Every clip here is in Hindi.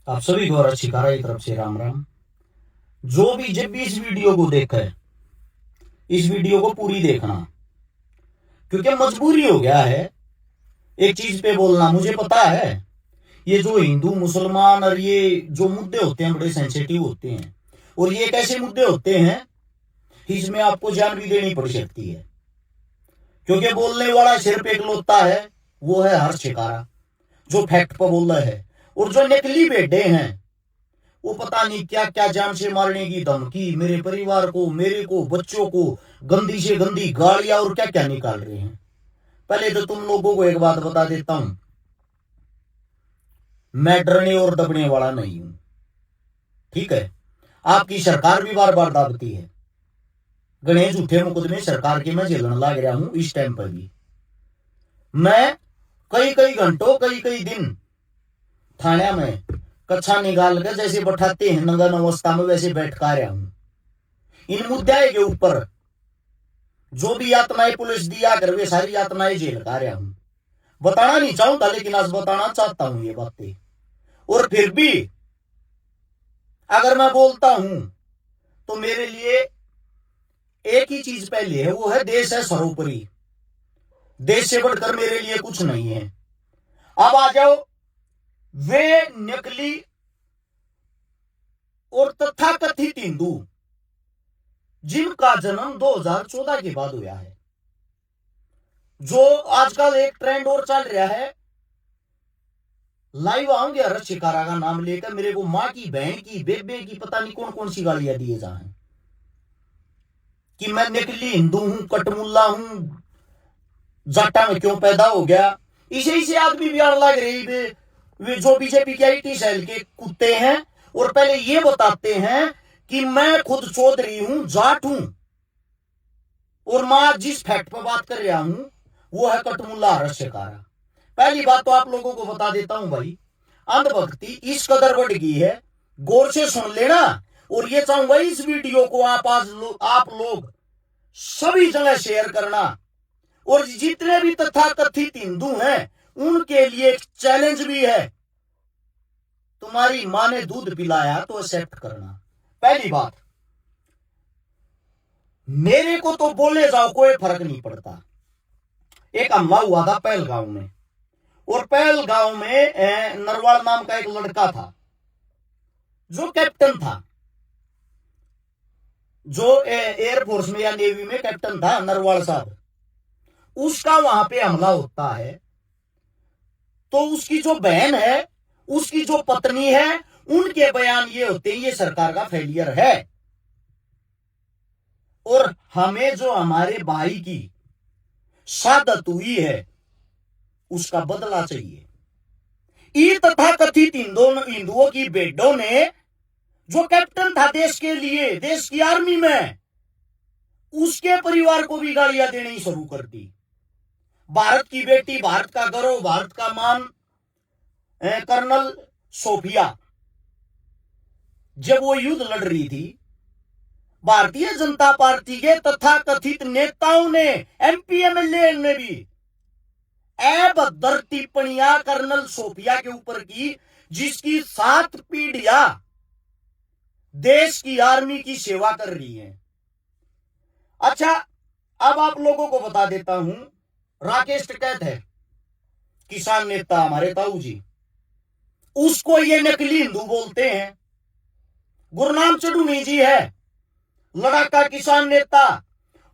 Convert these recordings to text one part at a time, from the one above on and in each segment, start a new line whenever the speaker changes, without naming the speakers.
आप सभी को और शिकारा की तरफ से राम राम। जो भी जब भी इस वीडियो को देखा है, इस वीडियो को पूरी देखना, क्योंकि मजबूरी हो गया है एक चीज पे बोलना। मुझे पता है ये जो हिंदू मुसलमान और ये जो मुद्दे होते हैं बड़े सेंसिटिव होते हैं, और ये एक ऐसे मुद्दे होते हैं इसमें आपको जान भी देनी पड़ सकती है, क्योंकि बोलने वाला सिर्फ एक लोता है, वो है हर्ष शिकारा, जो फैक्ट पर बोल रहा है। और जो नकली बेटे हैं वो पता नहीं क्या क्या जान से मारने की धमकी, मेरे परिवार को, मेरे को, बच्चों को गंदी से गंदी गालियां और क्या क्या निकाल रहे हैं। पहले तो तुम लोगों को एक बात बता देता हूं, मैं डरने और दबने वाला नहीं हूं, ठीक है। आपकी सरकार भी बार बार दाबती है, गणेश झूठे मुकदमे सरकार के मैं झेलने लग रहा हूं। इस टाइम पर भी मैं कई कई घंटों, कई कई दिन थाने में कच्छा निकाल कर जैसे बैठाते हैं नंगन अवस्था में, वैसे बैठ कर रहा हूं। इन मुद्दे के ऊपर जो भी यातनाएं पुलिस दिया कर, वे सारी यातनाएं झेल का रहा हूं। बताना नहीं चाहूंगा लेकिन आज बताना चाहता हूं ये बातें। और फिर भी अगर मैं बोलता हूं तो मेरे लिए एक ही चीज पहले है, वो है देश है सर्वोपरि। देश से बढ़कर मेरे लिए कुछ नहीं है। अब आ जाओ वे नकली और तथाकथित हिंदू जिनका जन्म 2014 के बाद हुआ है। जो आजकल एक ट्रेंड और चल रहा है, लाइव आऊंगे हर्ष शिकारा का नाम लेकर, मेरे को माँ की, बहन की, बेबे की, पता नहीं कौन कौन सी गालियां दिए जाए कि मैं नकली हिंदू हूं, कटमुल्ला हूं, जाटा में क्यों पैदा हो गया। इसे इसे आदमी भी आने लग रही वे जो बीजेपी के आईटी सेल के कुत्ते हैं, और पहले ये बताते हैं कि मैं खुद चौधरी हूं, जाट हूं, और मैं जिस फैक्ट पर बात कर रहा हूं वो है कटमुल्ला हर्ष शिकारा। पहली बात तो आप लोगों को बता देता हूं भाई, अंधभक्ति इस कदर बढ़ गई है, गौर से सुन लेना। और ये चाहूंगा इस वीडियो को आप लोग सभी जगह शेयर करना, और जितने भी तथाकथित हिंदू हैं उनके लिए एक चैलेंज भी है, तुम्हारी मां ने दूध पिलाया तो एक्सेप्ट करना। पहली बात, मेरे को तो बोले जाओ कोई फर्क नहीं पड़ता। एक हमला हुआ था पहलगांव में, और पहलगांव में नरवाल नाम का एक लड़का था जो कैप्टन था, जो एयरफोर्स में या नेवी में कैप्टन था, नरवाल साहब। उसका वहां पे हमला होता है तो उसकी जो बहन है, उसकी जो पत्नी है, उनके बयान ये होते हैं ये सरकार का फेलियर है, और हमें जो हमारे भाई की शहादत हुई है उसका बदला चाहिए। ये तथाकथित हिंदुओं की बेटों ने, जो कैप्टन था देश के लिए, देश की आर्मी में, उसके परिवार को भी गालियां देनी शुरू कर दी। भारत की बेटी, भारत का गौरव, भारत का मान, कर्नल सोफिया, जब वो युद्ध लड़ रही थी, भारतीय जनता पार्टी के तथाकथित नेताओं ने, एमपी एमएलए ने भी अभद्र टिप्पणियां कर्नल सोफिया के ऊपर की, जिसकी 7 पीढ़ियां देश की आर्मी की सेवा कर रही है। अच्छा, अब आप लोगों को बता देता हूं, राकेश टिकैत है, किसान नेता हमारे ताऊ जी, उसको ये नकली हिंदू बोलते हैं। गुरनाम चढ़ूनी जी है, लड़ाका किसान नेता,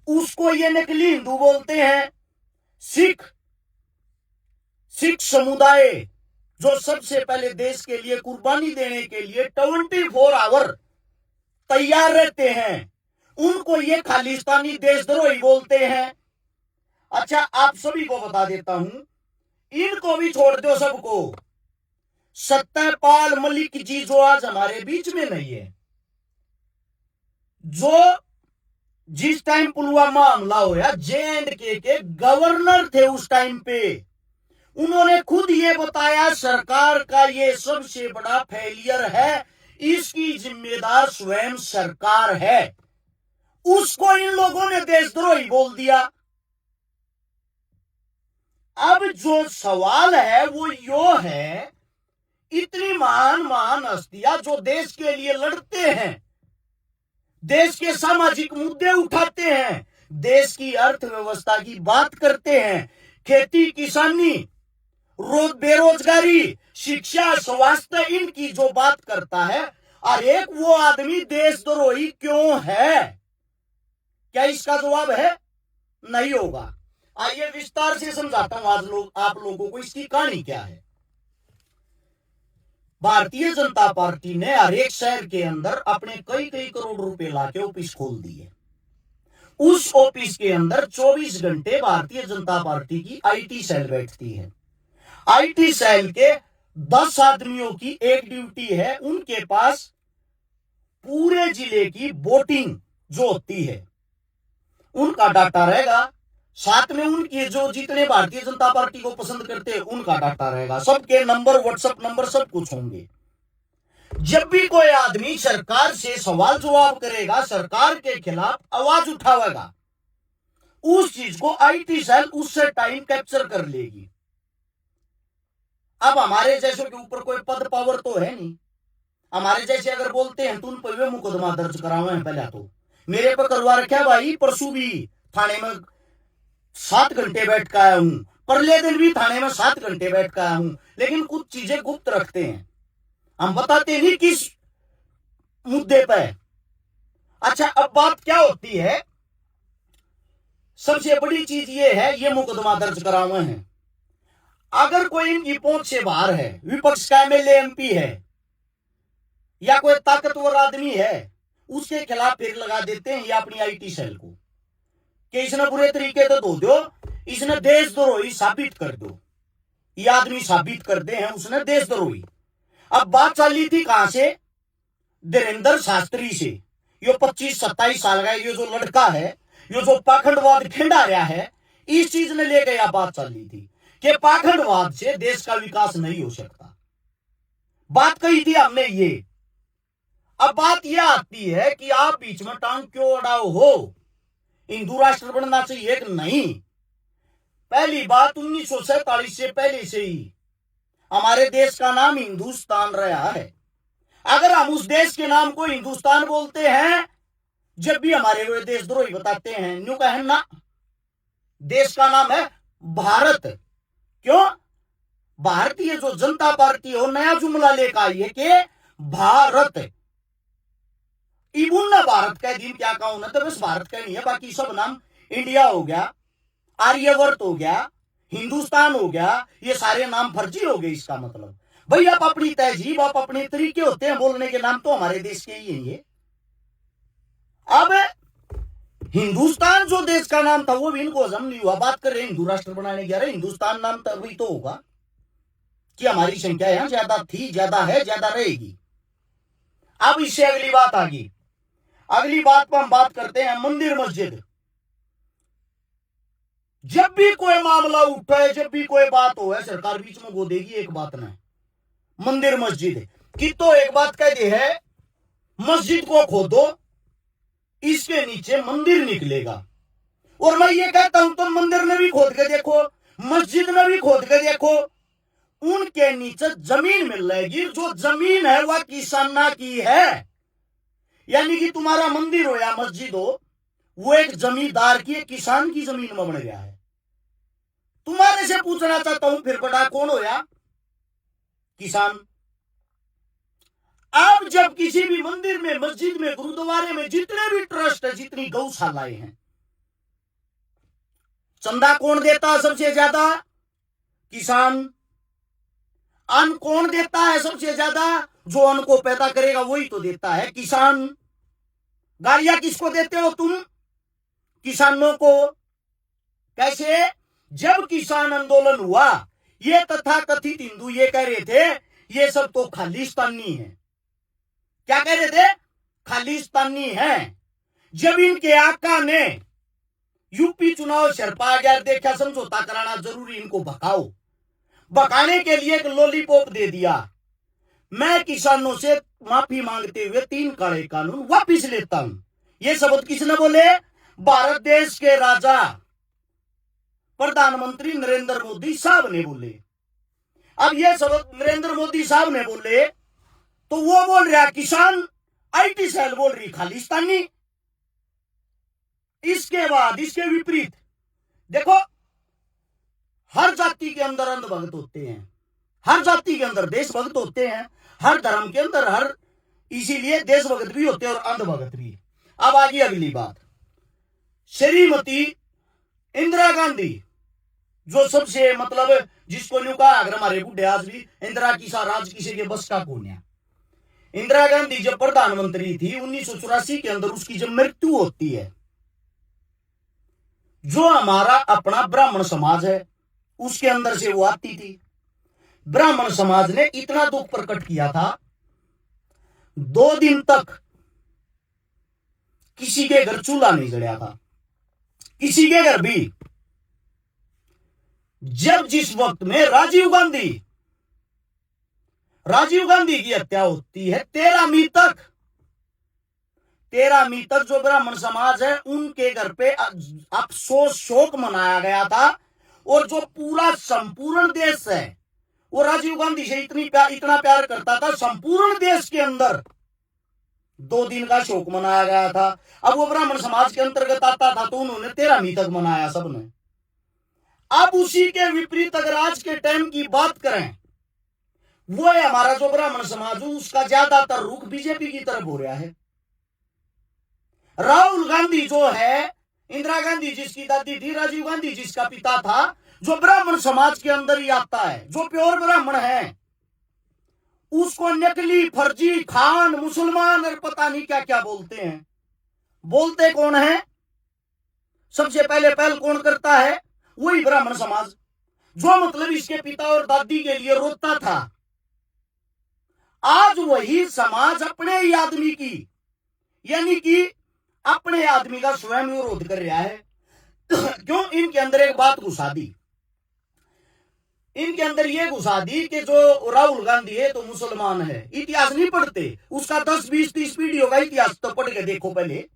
उसको ये नकली हिंदू बोलते हैं। सिख समुदाय जो सबसे पहले देश के लिए कुर्बानी देने के लिए 24 आवर तैयार रहते हैं, उनको ये खालिस्तानी देशद्रोही बोलते हैं। अच्छा, आप सभी को बता देता हूं, इनको भी छोड़ दो सबको। सत्यपाल मलिक जी जो आज हमारे बीच में नहीं है, जो जिस टाइम पुलवामा हमला हुआ जे.एंड.के के गवर्नर थे उस टाइम पे, उन्होंने खुद ये बताया सरकार का ये सबसे बड़ा फेलियर है, इसकी जिम्मेदार स्वयं सरकार है। उसको इन लोगों ने देशद्रोही बोल दिया। अब जो सवाल है वो यो है इतनी महान महान हस्तियां जो देश के लिए लड़ते हैं, देश के सामाजिक मुद्दे उठाते हैं, देश की अर्थव्यवस्था की बात करते हैं, खेती किसानी, बेरोजगारी, शिक्षा, स्वास्थ्य, इनकी जो बात करता है, और एक वो आदमी देशद्रोही क्यों है? क्या इसका जवाब है? नहीं होगा। आइए विस्तार से समझाता हूं आज आप लोगों को इसकी कहानी क्या है। भारतीय जनता पार्टी ने हर एक शहर के अंदर अपने कई कई करोड़ रुपए लाके ऑफिस खोल दिए। उस ऑफिस के अंदर 24 घंटे भारतीय जनता पार्टी की आईटी सेल बैठती है। आईटी सेल के 10 आदमियों की एक ड्यूटी है, उनके पास पूरे जिले की वोटिंग जो होती है उनका डाटा रहेगा, साथ में उनके जो जितने भारतीय जनता पार्टी को पसंद करते हैं उनका डाटा रहेगा, सबके नंबर, व्हाट्सएप नंबर सब कुछ होंगे। जब भी कोई आदमी सरकार से सवाल जवाब करेगा, सरकार के खिलाफ आवाज उठावेगा, उस चीज को आईटी सेल उससे टाइम कैप्चर कर लेगी। अब हमारे जैसों के ऊपर कोई पद पावर तो है नहीं। हमारे जैसे अगर बोलते हैं तो उन पर मुकदमा दर्ज करावे हैं। पहले तो मेरे पर करवा रखा भाई, परसों भी थाने में 7 घंटे बैठ कर आया हूं, परले दिन भी थाने में 7 घंटे बैठ कर आया हूं, लेकिन कुछ चीजें गुप्त रखते हैं, हम बताते नहीं किस मुद्दे पर। अच्छा, अब बात क्या होती है? सबसे बड़ी चीज ये है, ये मुकदमा दर्ज करावे हैं। अगर कोई इनकी पहुंच से बाहर है, विपक्ष का एमएलए एमपी है या कोई ताकतवर आदमी है, उसके खिलाफ फिर लगा देते हैं ये अपनी आईटी सेल को कि इसने बुरे तरीके से धो दो, इसने देशद्रोही साबित कर दो। ये आदमी साबित कर दे हैं उसने देशद्रोही। अब बात चल रही थी कहां से? धीरेन्द्र शास्त्री से। ये 25-27 साल का ये जो लड़का है, ये जो पाखंडवाद खेड़ा रहा है, इस चीज ने लेकर यह बात चल रही थी कि पाखंडवाद से देश का विकास नहीं हो सकता। बात कही थी हमने ये। अब बात यह आती है कि आप बीच में टांग क्यों अड़ाओ हो? हिंदू राष्ट्र बनना चाहिए कि नहीं? पहली बात, 1947 से पहले से ही हमारे देश का नाम हिंदुस्तान रहा है। अगर हम उस देश के नाम को हिंदुस्तान बोलते हैं, जब भी हमारे वे देशद्रोही बताते हैं, न्यू कहें ना, देश का नाम है भारत। क्यों? भारतीय जो जनता पार्टी हो नया जुमला लेकर आई है कि भारत। इबुन भारत का दिन क्या कहूं ना, तो बस भारत का नहीं है, बाकी सब नाम इंडिया हो गया, आर्यवर्त हो गया, हिंदुस्तान हो गया, ये सारे नाम फर्जी हो गए। इसका मतलब भाई आप अपनी तहजीब, आप अपने तरीके होते हैं बोलने के, नाम तो हमारे देश के ही हैं ये। अब हिंदुस्तान जो देश का नाम था वो भी इनको हजम नहीं हुआ। बात कर रहे हिंदू राष्ट्र बनाने की, अरे हिंदुस्तान नाम तभी तो होगा कि हमारी संख्या यहां ज्यादा थी, ज्यादा है, ज्यादा रहेगी। अब इससे अगली बात आ गई। अगली बात पर हम बात करते हैं मंदिर मस्जिद। जब भी कोई मामला उठा है, जब भी कोई बात हो है, सरकार बीच में गो देगी एक बात ना, मंदिर मस्जिद की तो एक बात कह दी है, मस्जिद को खोदो, इसके नीचे मंदिर निकलेगा। और मैं ये कहता हूं तो मंदिर में भी खोद के देखो, मस्जिद में भी खोद के देखो, उनके नीचे जमीन मिल जाएगी। जो जमीन है वह किसाना की है। यानी कि तुम्हारा मंदिर हो या मस्जिद हो, वो एक जमींदार की, एक किसान की जमीन में बन गया है। तुम्हारे से पूछना चाहता हूं, फिर बड़ा कौन होया? किसान। अब जब किसी भी मंदिर में, मस्जिद में, गुरुद्वारे में, जितने भी ट्रस्ट है, जितनी गौशालाएं हैं, चंदा कौन देता है सबसे ज्यादा? किसान। अन्न कौन देता है सबसे ज्यादा? जो अन्न को पैदा करेगा वही तो देता है, किसान। गालियां किसको देते हो तुम? किसानों को। कैसे? जब किसान आंदोलन हुआ, ये तथाकथित हिंदू ये कह रहे थे ये सब तो खालिस्तानी है। क्या कह रहे थे? खालिस्तानी है। जब इनके आका ने यूपी चुनाव शरपा गया, देखा समझौता कराना जरूरी, इनको भगाओ, भगाने के लिए एक लॉलीपॉप दे दिया। मैं किसानों से माफी मांगते हुए 3 काले कानून वापिस लेता हूं। ये शब्द किसने बोले? भारत देश के राजा प्रधानमंत्री नरेंद्र मोदी साहब ने बोले। अब ये सब नरेंद्र मोदी साहब ने बोले तो वो बोल रहा किसान, आईटी सेल बोल रही खालिस्तानी। इसके बाद इसके विपरीत देखो, हर जाति के अंदर अंधभक्त होते हैं, हर जाति के अंदर देशभक्त होते हैं, हर धर्म के अंदर हर, इसीलिए देशभक्त भी होते हैं और अंधभक्त भी। अब आ गई अगली बात, श्रीमती इंदिरा गांधी, जो सबसे मतलब जिसको न्यू कहा अगर हमारे बुढ़े आज भी इंदिरा की सा राज किसी के बस का कौन है। इंदिरा गांधी जब प्रधानमंत्री थी 1984 के अंदर, उसकी जब मृत्यु होती है, जो हमारा अपना ब्राह्मण समाज है उसके अंदर से वो आती थी। ब्राह्मण समाज ने इतना दुख प्रकट किया था, 2 दिन तक किसी के घर चूल्हा नहीं जलाया था, किसी के घर भी। जब जिस वक्त में राजीव गांधी की हत्या होती है 13 मई तक जो ब्राह्मण समाज है उनके घर पे अफसोस शोक मनाया गया था। और जो पूरा संपूर्ण देश है वो राजीव गांधी से इतना प्यार करता था, संपूर्ण देश के अंदर 2 दिन का शोक मनाया गया था। अब वो ब्राह्मण समाज के अंतर्गत आता था तो उन्होंने 13 मई तक मनाया सबने। अब उसी के विपरीत अगर आज के टाइम की बात करें, वो है हमारा जो ब्राह्मण समाज, उसका ज्यादातर रुख बीजेपी की तरफ हो रहा है। राहुल गांधी जो है, इंदिरा गांधी जिसकी दादी थी, राजीव गांधी जिसका पिता था, जो ब्राह्मण समाज के अंदर ही आता है, जो प्योर ब्राह्मण है, उसको नकली फर्जी खान मुसलमान और पता नहीं क्या क्या बोलते हैं। बोलते कौन है? सबसे पहले पहल कौन करता है? वही ब्राह्मण समाज, जो मतलब इसके पिता और दादी के लिए रोता था। आज वही समाज अपने ही आदमी की, यानी कि अपने आदमी का स्वयं विरोध कर रहा है। क्यों? इनके अंदर एक बात घुसा दी, इनके अंदर ये घुसा दी कि जो राहुल गांधी है तो मुसलमान है। इतिहास नहीं पढ़ते, उसका 10, 20, 30 पीढ़ियों का इतिहास तो पढ़ के देखो पहले।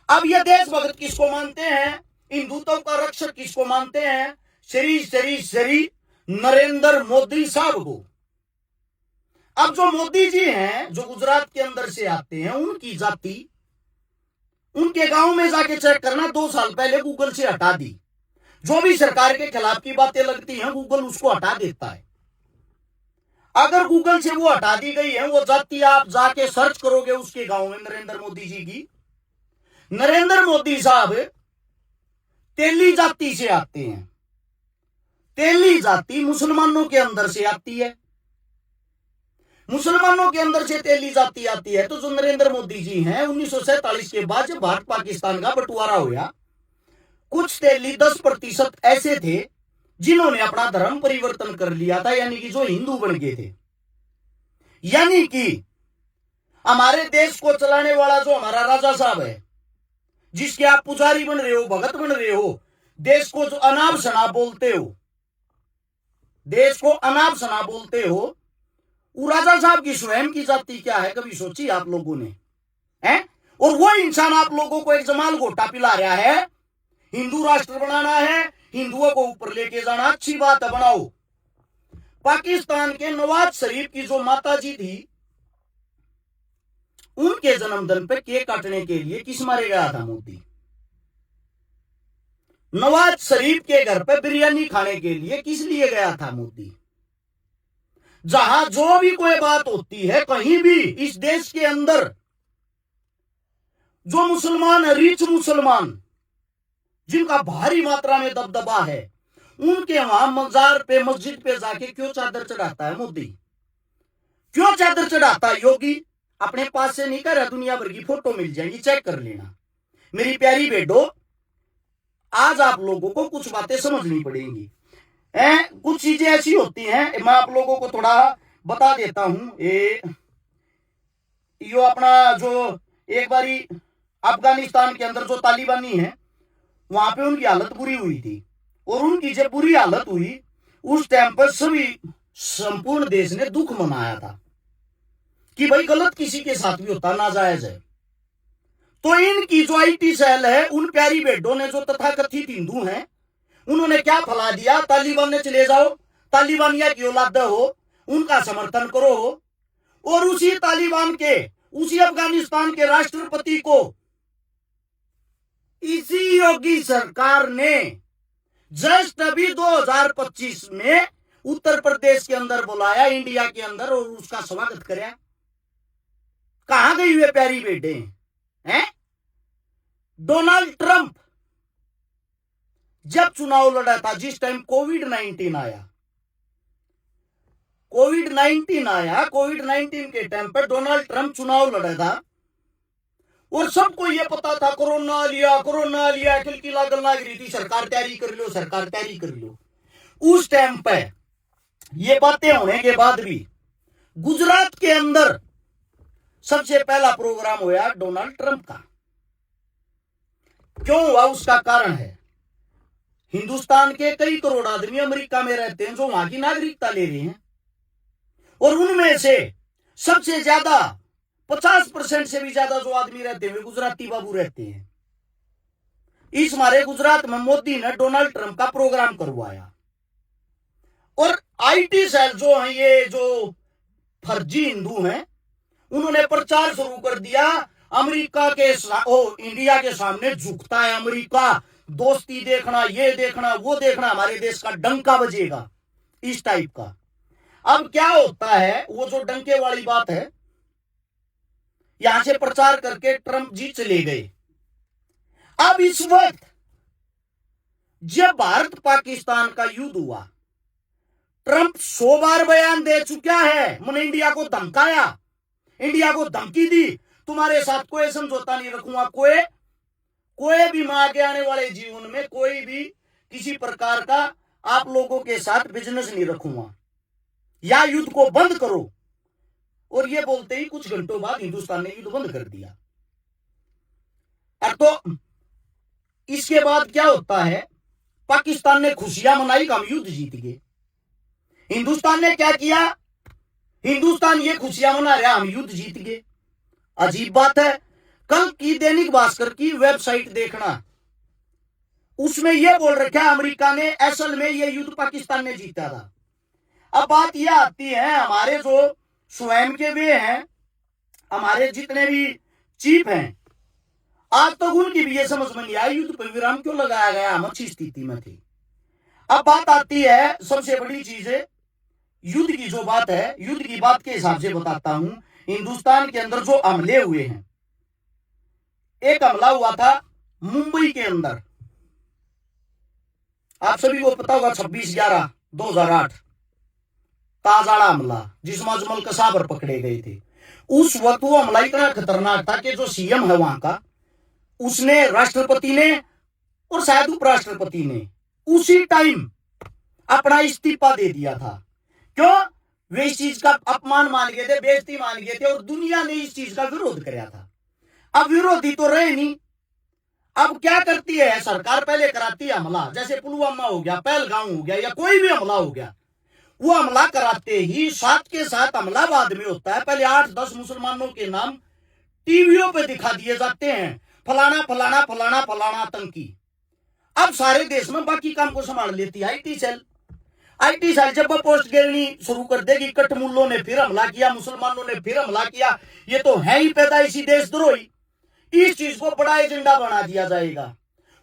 अब ये देशभक्त किसको मानते हैं? हिंदुत्व का रक्षक किसको मानते हैं? श्री नरेंद्र मोदी साहब को। अब जो मोदी जी हैं, जो गुजरात के अंदर से आते हैं, उनकी जाति उनके गांव में जाके चेक करना, 2 साल पहले गूगल से हटा दी। जो भी सरकार के खिलाफ की बातें लगती हैं गूगल उसको हटा देता है। अगर गूगल से वो हटा दी गई है, वो जाति आप जाके सर्च करोगे उसके गांव में नरेंद्र मोदी जी की, नरेंद्र मोदी साहब तेली जाति से आते हैं। तेली जाति मुसलमानों के अंदर से आती है, मुसलमानों के अंदर से तेली जाति आती है। तो जो नरेंद्र मोदी जी हैं, 1947 के बाद जब भारत पाकिस्तान का बंटवारा हुआ, कुछ तेली 10% ऐसे थे जिन्होंने अपना धर्म परिवर्तन कर लिया था, यानी कि जो हिंदू बन गए थे। यानी कि हमारे देश को चलाने वाला जो हमारा राजा साहब है, जिसके आप पुजारी बन रहे हो, भगत बन रहे हो, देश को जो अनाप शनाप बोलते हो, देश को अनाप शनाप बोलते हो, वो राजा साहब की स्वयं की जाति क्या है? कभी सोची आप लोगों ने? हैं? और वो इंसान आप लोगों को एक जमाल घोटा पिला रहा है, हिंदू राष्ट्र बनाना है, हिंदुओं को ऊपर लेके जाना, अच्छी बात है, बनाओ। पाकिस्तान के नवाज शरीफ की जो माता जी थी, उनके जन्मदिन पे केक काटने के लिए किस मारे गया था? मोदी। नवाज शरीफ के घर पे बिरयानी खाने के लिए किस लिए गया था? मोदी। जहां जो भी कोई बात होती है कहीं भी इस देश के अंदर, जो मुसलमान है, रिच मुसलमान जिनका भारी मात्रा में दबदबा है, उनके वहां मजार पे, मस्जिद पे जाके क्यों चादर चढ़ाता है मोदी? क्यों चादर चढ़ाता है? योगी अपने पास से नहीं कर रहा, दुनिया भर की फोटो मिल जाएंगी, चेक कर लेना। मेरी प्यारी बेटो, आज आप लोगों को कुछ बातें समझनी पड़ेंगी। कुछ चीजें ऐसी होती हैं, मैं आप लोगों को थोड़ा बता देता हूं। यो अपना जो एक बारी अफगानिस्तान के अंदर जो तालिबानी है, वहां पे उनकी हालत बुरी हुई थी। और उनकी जब बुरी हालत हुई, उस टाइम पर सभी संपूर्ण देश ने दुख मनाया था कि भाई गलत किसी के साथ भी होता, नाजायज है। तो इनकी जो आईटी सेल है, उन प्यारी बेटों ने, जो तथाकथित हिंदू हैं, उन्होंने क्या फैला दिया? तालिबान ने चले जाओ, तालिबानिया की औलाद हो, उनका समर्थन करो हो, और उसी तालिबान के, उसी अफगानिस्तान के राष्ट्रपति को इसी योगी सरकार ने जस्ट अभी 2025 में उत्तर प्रदेश के अंदर बुलाया, इंडिया के अंदर, और उसका स्वागत कराया। कहां गई हुए प्यारी बेटे हैं? डोनाल्ड ट्रंप जब चुनाव लड़ा था, जिस टाइम कोविड-19 आया, कोविड-19 के टाइम पर डोनाल्ड ट्रंप चुनाव लड़ा था, और सबको यह पता था कोरोना लिया, किलकिला गल लग रही थी, सरकार तैयारी कर लो। उस टाइम पर ये बातें होने के बाद भी गुजरात के अंदर सबसे पहला प्रोग्राम हुआ डोनाल्ड ट्रंप का। क्यों हुआ? उसका कारण है, हिंदुस्तान के कई करोड़ आदमी अमेरिका में रहते हैं जो वहां की नागरिकता ले रहे हैं, और उनमें से सबसे ज्यादा 50% से भी ज्यादा जो आदमी रहते हैं गुजराती बाबू रहते हैं। इस मारे गुजरात में मोदी ने डोनाल्ड ट्रंप का प्रोग्राम करवाया, और आईटी सेल जो है, ये जो फर्जी हिंदू हैं, उन्होंने प्रचार शुरू कर दिया, अमेरिका के इंडिया के सामने झुकता है अमेरिका, दोस्ती देखना, ये देखना, वो देखना, हमारे देश का डंका बजेगा, इस टाइप का। अब क्या होता है, वो जो डंके वाली बात है, यहां से प्रचार करके ट्रंप जी चले गए। अब इस वक्त जब भारत पाकिस्तान का युद्ध हुआ, ट्रंप 100 बार बयान दे चुका है, मैंने इंडिया को धमकाया, इंडिया को धमकी दी, तुम्हारे साथ कोई समझौता नहीं रखूंगा, कोई भी मां के आने वाले जीवन में कोई भी किसी प्रकार का आप लोगों के साथ बिजनेस नहीं रखूंगा, या युद्ध को बंद करो। और ये बोलते ही कुछ घंटों बाद हिंदुस्तान ने युद्ध बंद कर दिया। तो इसके बाद क्या होता है, पाकिस्तान ने खुशियां मनाई कि हम युद्ध जीत गए। हिंदुस्तान ने क्या किया? हिंदुस्तान ये खुशियां मना रहा, हम युद्ध जीत गए। अजीब बात है। कल की दैनिक भास्कर की वेबसाइट देखना, उसमें यह बोल रखा है अमेरिका ने असल में यह युद्ध पाकिस्तान ने जीता था। अब बात यह आती है, हमारे जो स्वयं के वे हैं, हमारे जितने भी चीफ हैं, आज तक उनकी भी ये समझ में नहीं आई युद्ध पर विराम क्यों लगाया गया, हम अच्छी स्थिति में थे। अब बात आती है, सबसे बड़ी चीज है युद्ध की जो बात है, युद्ध की बात के हिसाब से बताता हूं, हिंदुस्तान के अंदर जो हमले हुए हैं, एक हमला हुआ था मुंबई के अंदर, आप सभी को पता होगा, 26/11/2008 ताजाड़ा हमला, जिसमें अजमल कसाबर पकड़े गए थे। उस वक्त वो हमला इतना खतरनाक था कि जो सीएम है वहां का, उसने, राष्ट्रपति ने और शायद उपराष्ट्रपति ने उसी टाइम अपना इस्तीफा दे दिया था। क्यों? वे इस चीज का अपमान मान गए थे, बेइज्जती मान गए थे, और दुनिया ने इस चीज का विरोध कराया था। अब विरोधी तो रहे नहीं। अब क्या करती है सरकार? पहले कराती है हमला, जैसे पुलवामा हो गया, पहलगाम हो गया, या कोई भी हमला हो गया, वो हमला कराते ही साथ के साथ हमला बाद में होता है। पहले 8-10 मुसलमानों के नाम टीवियों पे दिखा दिए जाते हैं, फलाना फलाना फलाना फलाना आतंकी। अब सारे देश में बाकी काम को संभाल लेती है आईटी सेल। आईटी सेल जब वो पोस्ट गिरनी शुरू कर देगी, कटमुल्लों ने फिर हमला किया, मुसलमानों ने फिर हमला किया, ये तो है ही पैदाइशी देशद्रोही, इस चीज को बड़ा एजेंडा बना दिया जाएगा।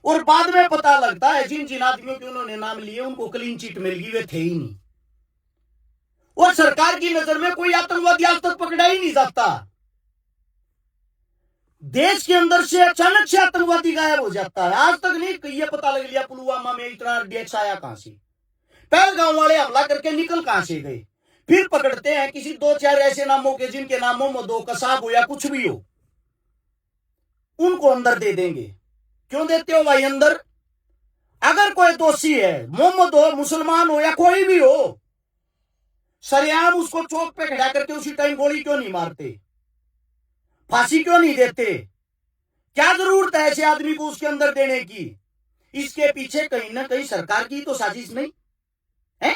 और बाद में पता लगता है जिन जिन आदमियों के उन्होंने नाम लिए उनको क्लीन चिट मिल गई, वे थे ही नहीं। और सरकार की नजर में कोई आतंकवादी आज तक पकड़ा ही नहीं जाता। देश के अंदर से अचानक से आतंकवादी गायब हो जाता है। आज तक नहीं ये पता लग लिया पुलवामा में इतना डेक्स आया कहां से, पहलगाम वाले हमला करके निकल कहां से गए। फिर पकड़ते हैं किसी 2-4 ऐसे नामों के जिनके नाम मोहम्मद हो, कसाब हो, या कुछ भी हो, उनको अंदर दे देंगे। क्यों देते हो भाई अंदर? अगर कोई दोषी है, मोहम्मद हो, मुसलमान हो, या कोई भी हो, सरेआम उसको चौक पे खड़ा करके उसी टाइम गोली क्यों नहीं मारते, फांसी क्यों नहीं देते? क्या जरूरत है ऐसे आदमी को उसके अंदर देने की? इसके पीछे कहीं ना कहीं सरकार की तो साजिश नहीं है?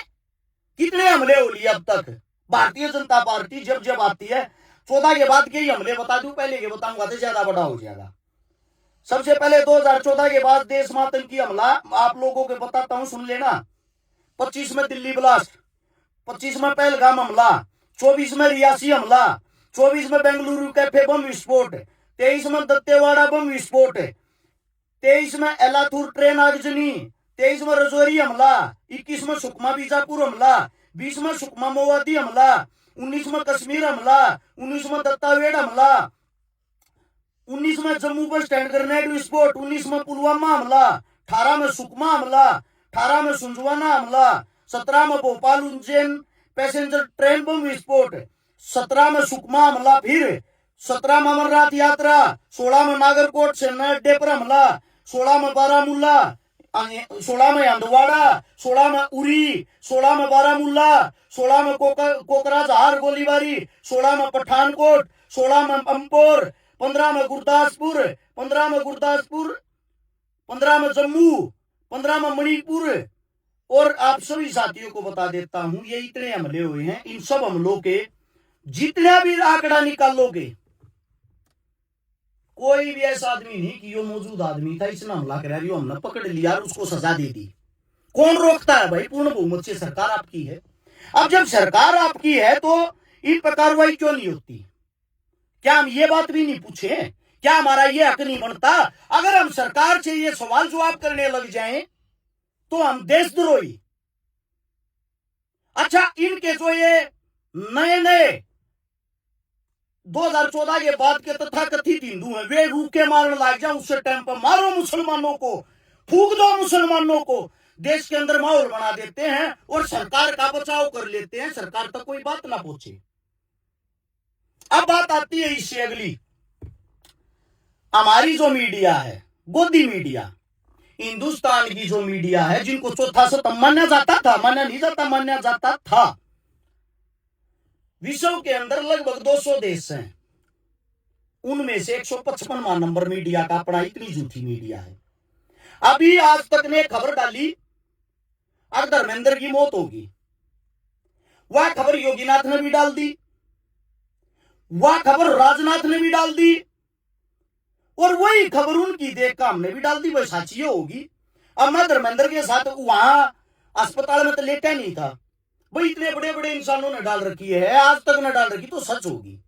कितने हमले हो लिए अब तक? भारतीय जनता पार्टी जब जब आती है, 14 के बाद के ही हमले बता दूं, पहले के बताऊंगा तो ज्यादा बड़ा हो जाएगा। सबसे पहले 2014 के बाद देश में आतंकी हमला आप लोगों को बताता हूं, सुन लेना। 25 में दिल्ली ब्लास्ट, 25 में पहलगाम हमला, 24 में रियासी हमला, 24 में बेंगलुरु कैफे बम विस्फोट, 23 में दत्तेवाड़ा बम विस्फोट, 23 में एलाथूर ट्रेन आगजनी, 23 में रजौरी हमला, 21 में सुकमा बीजापुर हमला, 20 में सुकमा मोवादी हमला, 19 में कश्मीर हमला, 19 में दत्तावेड़ हमला, 19 में जम्मू बस स्टैंड ग्रेनेड विस्फोट, 19 में पुलवामा हमला, 18 में सुकमा हमला, 18 में सुंजवाना हमला, 17 में भोपाल उज्जैन पैसेंजर ट्रेन बम विस्फोट, 17 में सुकमा हमला, फिर 17 में अमरनाथ यात्रा, 16 में नागरकोट सेना अड्डे पर हमला, 16 में बारामूला, 16 में हंदवाड़ा, 16 में उरी, 16 में बारामूला, 16 में कोकराझार गोलीबारी, 16 में पठानकोट, 16 में अम्पोर, 15 में गुरदासपुर, 15 में गुरदासपुर, 15 में जम्मू, 15 में मणिपुर। और आप सभी साथियों को बता देता हूं, ये इतने हमले हुए हैं, इन सब हमलों के जितना भी आंकड़ा निकालोगे, कोई भी ऐसा आदमी नहीं कि यो मौजूद आदमी था, इसने हमला करा, यो हमने पकड़ लिया और उसको सजा दे दी। कौन रोकता है भाई? पूर्ण बहुमत से सरकार आपकी है। अब जब सरकार आपकी है तो इन पर कार्रवाई क्यों नहीं होती? क्या हम ये बात भी नहीं पूछे? क्या हमारा ये हक नहीं बनता? अगर हम सरकार से ये सवाल जवाब करने लग जाएं तो हम देशद्रोही। अच्छा, इनके जो ये नए नए 2014 के बाद के तथाकथित हिंदू हैं, वे रूखे मारने लग जाए, उससे टाइम पर मारो मुसलमानों को, फूक दो मुसलमानों को, देश के अंदर माहौल बना देते हैं और सरकार का बचाव कर लेते हैं, सरकार तक कोई बात ना पहुंचे। अब बात आती है इससे अगली, हमारी जो मीडिया है, गोदी मीडिया, हिंदुस्तान की जो मीडिया है, जिनको चौथा सतम माना जाता था, माना नहीं जाता, माना जाता था। विश्व के अंदर लगभग 200 देश हैं, उनमें से 155वां नंबर मीडिया का अपना, इतनी झूठी मीडिया है। अभी आज तक ने खबर डाली अब धर्मेंद्र की मौत होगी, वह खबर योगीनाथ ने भी डाल दी, वह खबर राजनाथ ने भी डाल दी, और वही खबर उनकी देख का हमने भी डाल दी, वह सच्ची होगी। अब मैं धर्मेंद्र के साथ वहां अस्पताल में तो लेटा नहीं था भाई, इतने बड़े बड़े इंसानों ने डाल रखी है, आज तक न डाल रखी तो सच होगी।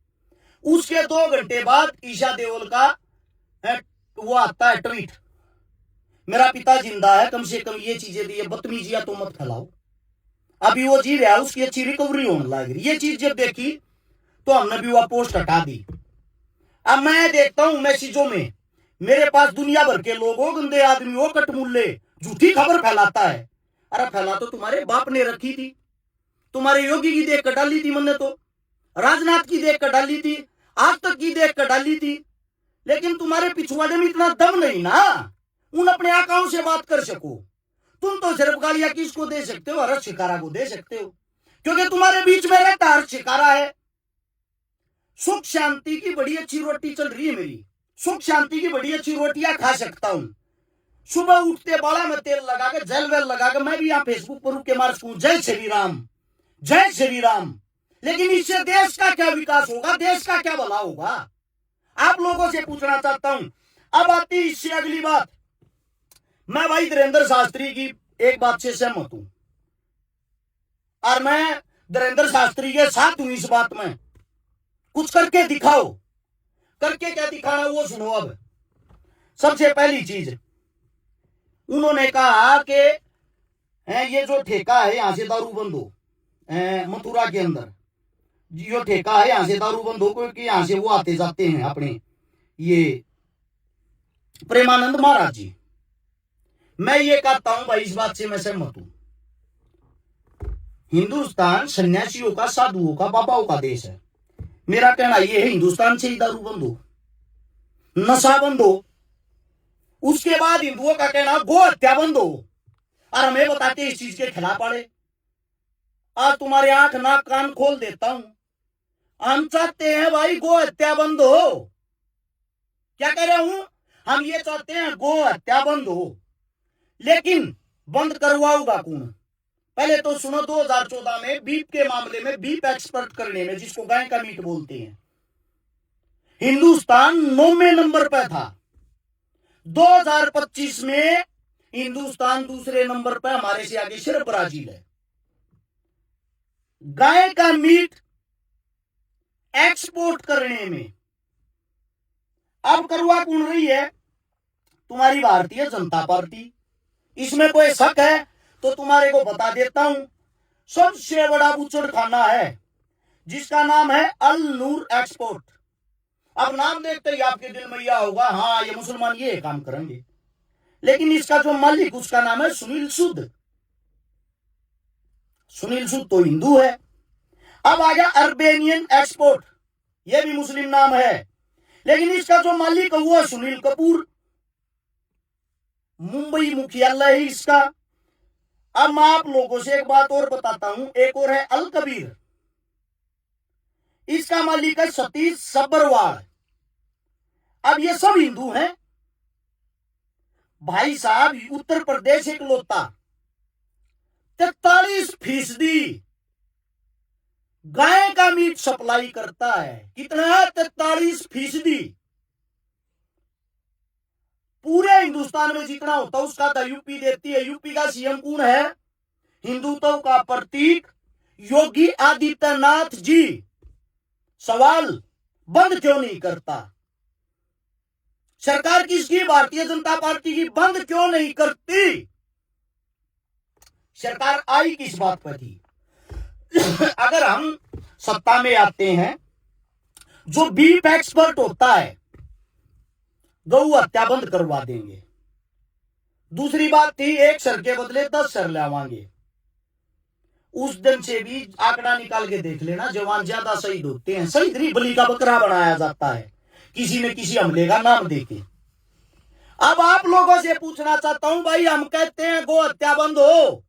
उसके 2 घंटे बाद ईशा देओल का वो आता है ट्वीट, मेरा पिता जिंदा है, कम से कम ये चीजें दी, बदतमीजियां तो मत फैलाओ। अभी वो जी रहा है, उसकी अच्छी रिकवरी होने लगी। ये चीज जब देखी तो हमने भी वह पोस्ट हटा दी। अब मैं देखता हूं मैसेजों में, मेरे पास दुनिया भर के लोग हो, गंदे आदमी हो, कटमुल्ले, झूठी खबर फैलाता है। अरे फैला तो तुम्हारे बाप ने रखी थी, तुम्हारे योगी की देख कर डाली थी, मैंने तो राजनाथ की देख कर डाली थी, आज तक की देख कर डाली थी, लेकिन तुम्हारे पिछवाड़े में इतना दम नहीं ना उन अपने आकाओं से बात कर सको। तुम तो सिर्फ गालियां किसको दे सकते हो? हर्ष शिकारा को दे सकते हो, क्योंकि तुम्हारे बीच में रहता हर्ष शिकारा है। सुख शांति की बड़ी अच्छी रोटी चल रही है मेरी, सुख शांति की बड़ी अच्छी रोटियां खा सकता हूं। सुबह उठते बाड़ा में तेल लगा के, जेल वेल लगा के मैं भी यहाँ फेसबुक पर रुक के मार सकूं, जय श्री राम, जय श्री राम। लेकिन इससे देश का क्या विकास होगा? देश का क्या भला होगा? आप लोगों से पूछना चाहता हूं। अब आती इससे अगली बात, मैं भाई धीरेन्द्र शास्त्री की एक बात से सहमत हूं और मैं धीरेन्द्र शास्त्री के साथ हूं इस बात में। कुछ करके दिखाओ, करके क्या दिखाना वो सुनो। अब सबसे पहली चीज उन्होंने कहा कि ये जो ठेका है यहां से दारू बंद हो, मथुरा के अंदर जो ठेका है यहां से दारू बंद हो, क्योंकि यहां से वो आते जाते हैं अपने ये प्रेमानंद महाराज जी। मैं ये कहता हूं भाई, इस बात से मैं सहमत हूं। हिंदुस्तान सन्यासियों का, साधुओं का, बाबाओं का देश है। मेरा कहना यह है, हिंदुस्तान से ही दारू बंद हो, नशा बंद हो, उसके बाद हिंदुओं का कहना गो हत्या बंद हो, और हमें बताते इस चीज के खिलाफ पड़े। आज तुम्हारे आंख नाक कान खोल देता हूं, हम चाहते हैं भाई गो हत्या बंद हो। क्या कह रहा हूं? हम ये चाहते हैं गो हत्या बंद हो, लेकिन बंद करवाऊंगा कौन? पहले तो सुनो, 2014 में बीफ के मामले में, बीफ एक्सपर्ट करने में, जिसको गाय का मीट बोलते हैं, हिंदुस्तान 9वें नंबर पर था। 2025 में हिंदुस्तान दूसरे नंबर पर, हमारे से आगे सिर्फ ब्राजील है। गाय का मीट एक्सपोर्ट करने में अब करवा कौन रही है? तुम्हारी भारतीय जनता पार्टी। इसमें कोई शक है तो तुम्हारे को बता देता हूं। सबसे बड़ा बूचड़खाना है जिसका नाम है अल नूर एक्सपोर्ट। अब नाम देखते ही आपके दिल में यह होगा, हाँ ये मुसलमान ये काम करेंगे, लेकिन इसका जो मालिक उसका नाम है सुनील सूद। सुनील सूद तो हिंदू है। अब आ गया अर्बेनियन एक्सपोर्ट, यह भी मुस्लिम नाम है, लेकिन इसका जो मालिक है वो है सुनील कपूर। मुंबई मुख्यालय है इसका। अब मैं आप लोगों से एक बात और बताता हूं, एक और है अल कबीर, इसका मालिक है सतीश सब्बरवाल। अब ये सब हिंदू हैं भाई साहब। उत्तर प्रदेश इकलौता 43% गाय का मीट सप्लाई करता है। कितना? 43%। पूरे हिंदुस्तान में जितना होता है उसका तो यूपी देती है। यूपी का सीएम कौन है? हिंदुत्व का प्रतीक योगी आदित्यनाथ जी। सवाल बंद क्यों नहीं करता? सरकार किसकी? भारतीय जनता पार्टी की। बंद क्यों नहीं करती? सरकार आई किस बात पर थी? अगर हम सत्ता में आते हैं, जो बीफ एक्सपर्ट होता है गौ हत्या बंद करवा देंगे। दूसरी बात थी एक सर के बदले 10 सर लावांगे। उस दिन से भी आंकड़ा निकाल के देख लेना, जवान ज्यादा शहीद होते हैं। शहीद नहीं, बलि का बकरा बनाया जाता है किसी न किसी हमले का नाम देके। अब आप लोगों से पूछना चाहता हूं भाई, हम कहते हैं गौ हत्या बंद हो,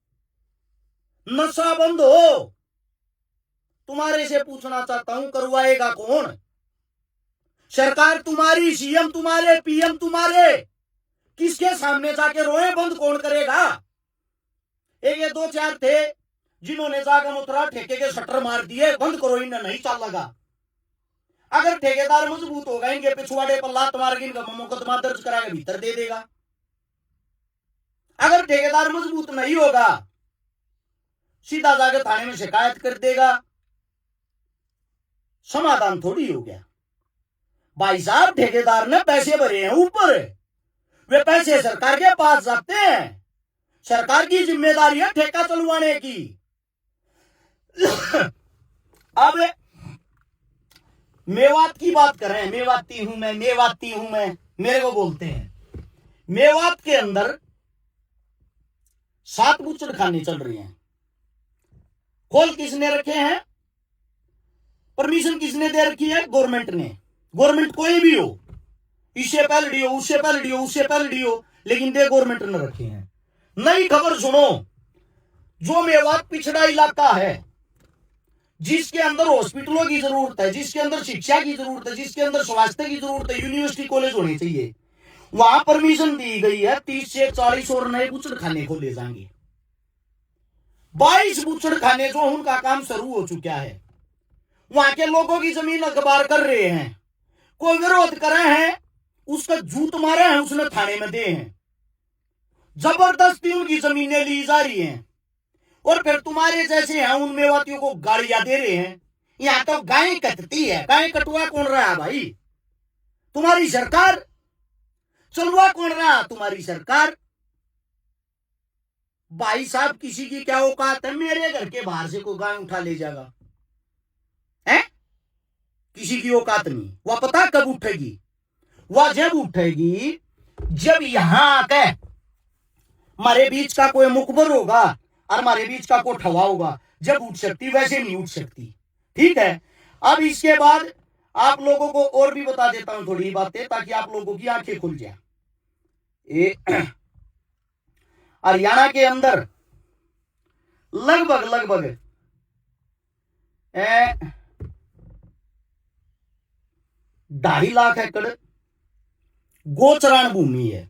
नशा बंद हो, तुम्हारे से पूछना चाहता हूं करवाएगा कौन? सरकार तुम्हारी, सीएम तुम्हारे, पीएम तुम्हारे, किसके सामने जाके रोए? बंद कौन करेगा? एक ये 2-4 थे जिन्होंने जाकर मुतरा ठेके के शटर मार दिए, बंद करो, इन्हें नहीं चल लगा। अगर ठेकेदार मजबूत होगा इनके पिछवाड़े पर लात मार के इनका मुकदमा दर्ज करा के भीतर दे देगा। अगर ठेकेदार मजबूत नहीं होगा सीधा जाकर थाने में शिकायत कर देगा। समाधान थोड़ी हो गया भाई साहब। ठेकेदार ने पैसे भरे हैं ऊपर, वे पैसे सरकार के पास जाते हैं। सरकार की जिम्मेदारी है ठेका चलवाने की। अब मेवात की बात करें, मेवाती हूं मैं, मेवाती हूं मैं, मेरे को बोलते हैं। मेवात के अंदर 7 बूचड़खाने चल रहे हैं। खोल किसने रखे हैं? परमिशन किसने दे रखी है? गवर्नमेंट ने। गवर्नमेंट कोई भी हो, इससे पहले हो, उससे पहले हो, उससे पहले हो, लेकिन दे गवर्नमेंट ने रखे हैं। नई खबर सुनो, जो मेवात पिछड़ा इलाका है, जिसके अंदर हॉस्पिटलों की जरूरत है, जिसके अंदर शिक्षा की जरूरत है, जिसके अंदर स्वास्थ्य की जरूरत है, यूनिवर्सिटी कॉलेज होने चाहिए, वहां परमिशन दी गई है 30 से 40 और नए बूचड़खाने खोले जाएंगे। 22 बूचड़खाने जो उनका काम शुरू हो चुका है। वहां के लोगों की जमीन अखबार कर रहे हैं, कोई विरोध करे हैं, उसका जूत मारे हैं, उसने थाने में दे हैं। जबरदस्ती उनकी जमीनें ली जा रही हैं और फिर तुम्हारे जैसे हैं उन मेवातियों को गालियां दे रहे हैं। यहां तो गाय कटती है। गाय कटवा कौन रहा है भाई? तुम्हारी सरकार। चलवा कौन रहा? तुम्हारी सरकार। भाई साहब किसी की क्या औकात है? मेरे घर के बाहर से कोई गाय उठा ले जाएगा है? किसी की औकात नहीं। वह पता कब उठेगी? वह जब उठेगी जब यहां आके हमारे बीच का कोई मुखबर होगा और हमारे बीच का कोई ठवा होगा, जब उठ सकती, वैसे नहीं उठ सकती। ठीक है। अब इसके बाद आप लोगों को और भी बता देता हूं थोड़ी बातें, ताकि आप लोगों की आंखें खुल जाए। हरियाणा के अंदर लगभग 2.5 लाख एकड़ गोचरण भूमि है।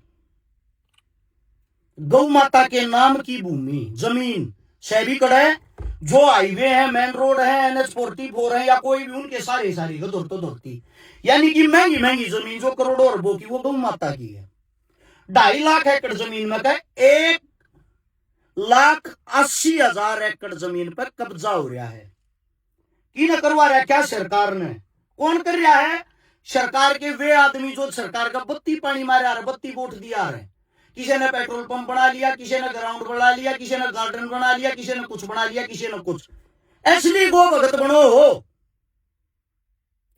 गौ माता के नाम की भूमि, जमीन सैबिकड़ है। जो हाईवे है, मेन रोड है, NH-44 है या कोई भी, उनके सारे धरती, यानी कि महंगी महंगी जमीन जो करोड़ों अरबों की, वो गौ माता की है। 2.5 लाख एकड़ जमीन में 1 1,80,000 एकड़ जमीन पर कब्जा हो रहा है। की न करवा रहा क्या सरकार ने? कौन कर रहा है? सरकार के वे आदमी जो सरकार का बत्ती पानी मारे आ रहे, बत्ती वोट दिया रहे। किसी ने पेट्रोल पंप बना लिया, किसी ने ग्राउंड बना लिया, किसी ने गार्डन बना लिया, किसी ने कुछ बना लिया, किसी ने कुछ। असली गो भगत बनो हो,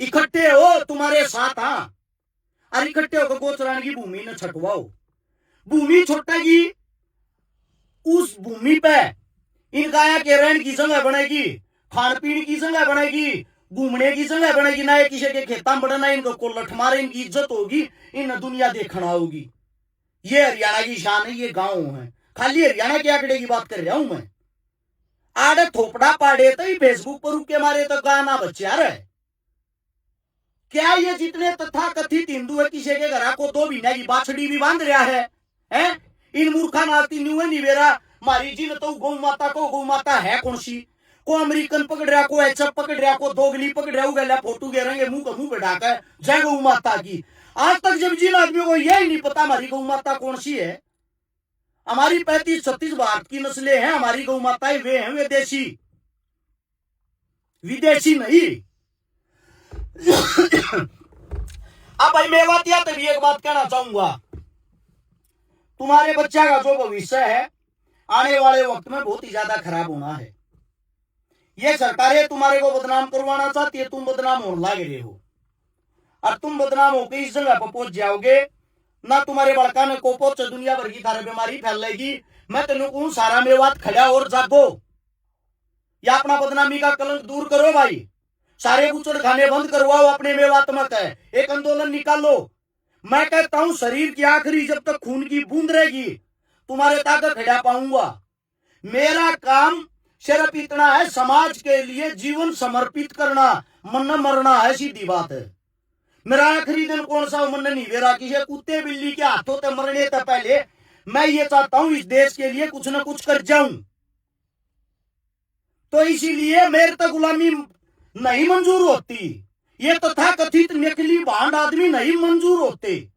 इकट्ठे हो तुम्हारे साथ। हाँ, और इकट्ठे होकर गोचरान की भूमि न छटवाओ। भूमि छुटेगी, उस भूमि पे इन गाया के रहने की जगह बनेगी, खान पीने की जगह बनेगी, घूमने की जगह बनेगी। ना किसी के खेता में बढ़ना, इनको को लठ मारे, इनकी इज्जत होगी, इन दुनिया देखना होगी। ये हरियाणा की शान है, ये गांव है। खाली हरियाणा के आंकड़े की बात कर रहा हूं मैं। आड़े थोपड़ा पाड़े तो ही फेसबुक पर रुके मारे तो गाना बच्चा रहे। क्या ये जितने तथाकथित हिंदू है, किसी के घर को 2 महीने की बाछड़ी भी बांध रहा है? इन मूर्खा नाती न्यू निवेरा मारी जी तो गौ माता को, गौ माता है कौन सी? को अमेरिकन पकड़ रहा, को एचएफ पकड़ रहा, को दोगली पकड़ रहा, गला फोटो घेरेंगे मुंह का मुंह पे ढाकर जय गौ माता की। आज तक जब जिन आदमियों को यही नहीं पता हमारी गौ माता कौन सी है। हमारी 35-36 भारत की नस्लें हैं, हमारी गौ माताएं वे हैं, वे देशी, विदेशी नहीं। अब भाई मेवातिया तभी एक बात कहना चाहूंगा, तुम्हारे बच्चा का जो भविष्य है आने वाले वक्त में बहुत ही ज्यादा खराब होना है। ये सरकारें तुम्हारे को बदनाम करवाना चाहती है, तुम बदनाम होने लग रहे हो, और तुम बदनाम होकर इस जगह पर पहुंच जाओगे ना। तुम्हारे बड़का ने को पहुंच, दुनिया भर की थारे बीमारी फैलेगी। मैं तेन कहूं सारा मेवात खड़ा और जागो, या अपना बदनामी का कलंक दूर करो भाई। सारे गुचड़ खाने बंद करवाओ, अपने मेवात मत है, एक आंदोलन निकालो। मैं कहता हूं शरीर की आखिरी जब तक खून की बूंद रहेगी तुम्हारे ताकत खड़ा पाऊंगा। मेरा काम सिर्फ इतना है, समाज के लिए जीवन समर्पित करना, मन मरना है, सीधी बात है। मेरा आखिरी दिन कौन सा मन नहीं वेरा किसी कुत्ते बिल्ली के हाथों से मरने से पहले मैं ये चाहता हूं इस देश के लिए कुछ ना कुछ कर जाऊं। तो इसीलिए मेरे तक गुलामी नहीं मंजूर होती, ये तथाकथित नकली भांड आदमी नहीं मंजूर होते।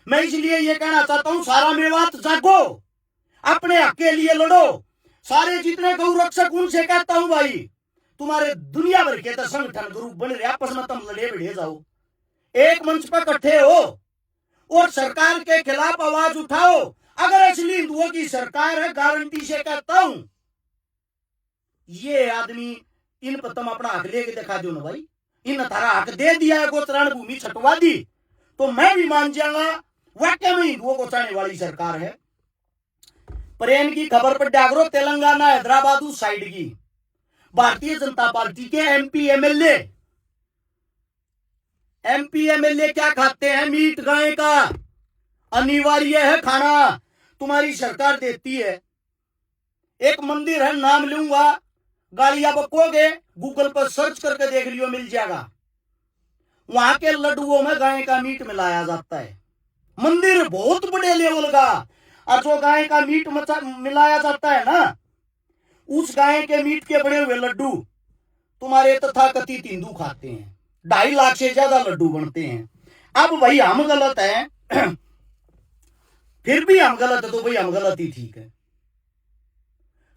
मैं इसलिए ये कहना चाहता हूं सारा मेवात जागो, अपने हक के लिए लड़ो। सारे जितने गौ रक्षक उनसे कहता हूं भाई, तुम्हारे दुनिया भर के संगठन ग्रुप बन रहे, आपस में तुम लड़े भिड़े जाओ, एक मंच पर इकट्ठे हो और सरकार के खिलाफ आवाज उठाओ। अगर असली हिंदुओं की सरकार है, गारंटी से कहता हूं ये आदमी इन पर तुम अपना हक लेके दिखा दो ना भाई। इन थारा हक दे दिया है, गोचरण भूमि छटवा दी, तो मैं भी मान जाऊंगा वाकई में हिंदुओं को चाहने वाली सरकार है। प्रेम की खबर पर डागरो, तेलंगाना हैदराबाद उस साइड की भारतीय जनता पार्टी के एमपी एमएलए क्या खाते हैं? मीट गाय का अनिवार्य है खाना, तुम्हारी सरकार देती है। एक मंदिर है, नाम लूंगा, गालियां बकोगे, गूगल पर सर्च करके देख लियो, मिल जाएगा। वहां के लड्डुओं में गाय का मीट मिलाया जाता है। मंदिर बहुत बड़े लेवल का, और जो गाय का मीट मिलाया जाता है ना, उस गाय के मीट के बने हुए लड्डू तुम्हारे तथाकथित हिंदू खाते हैं। 2.5 लाख से ज्यादा लड्डू बनते हैं। अब भाई हम गलत हैं फिर भी हम गलत है तो भाई हम गलत ही ठीक है।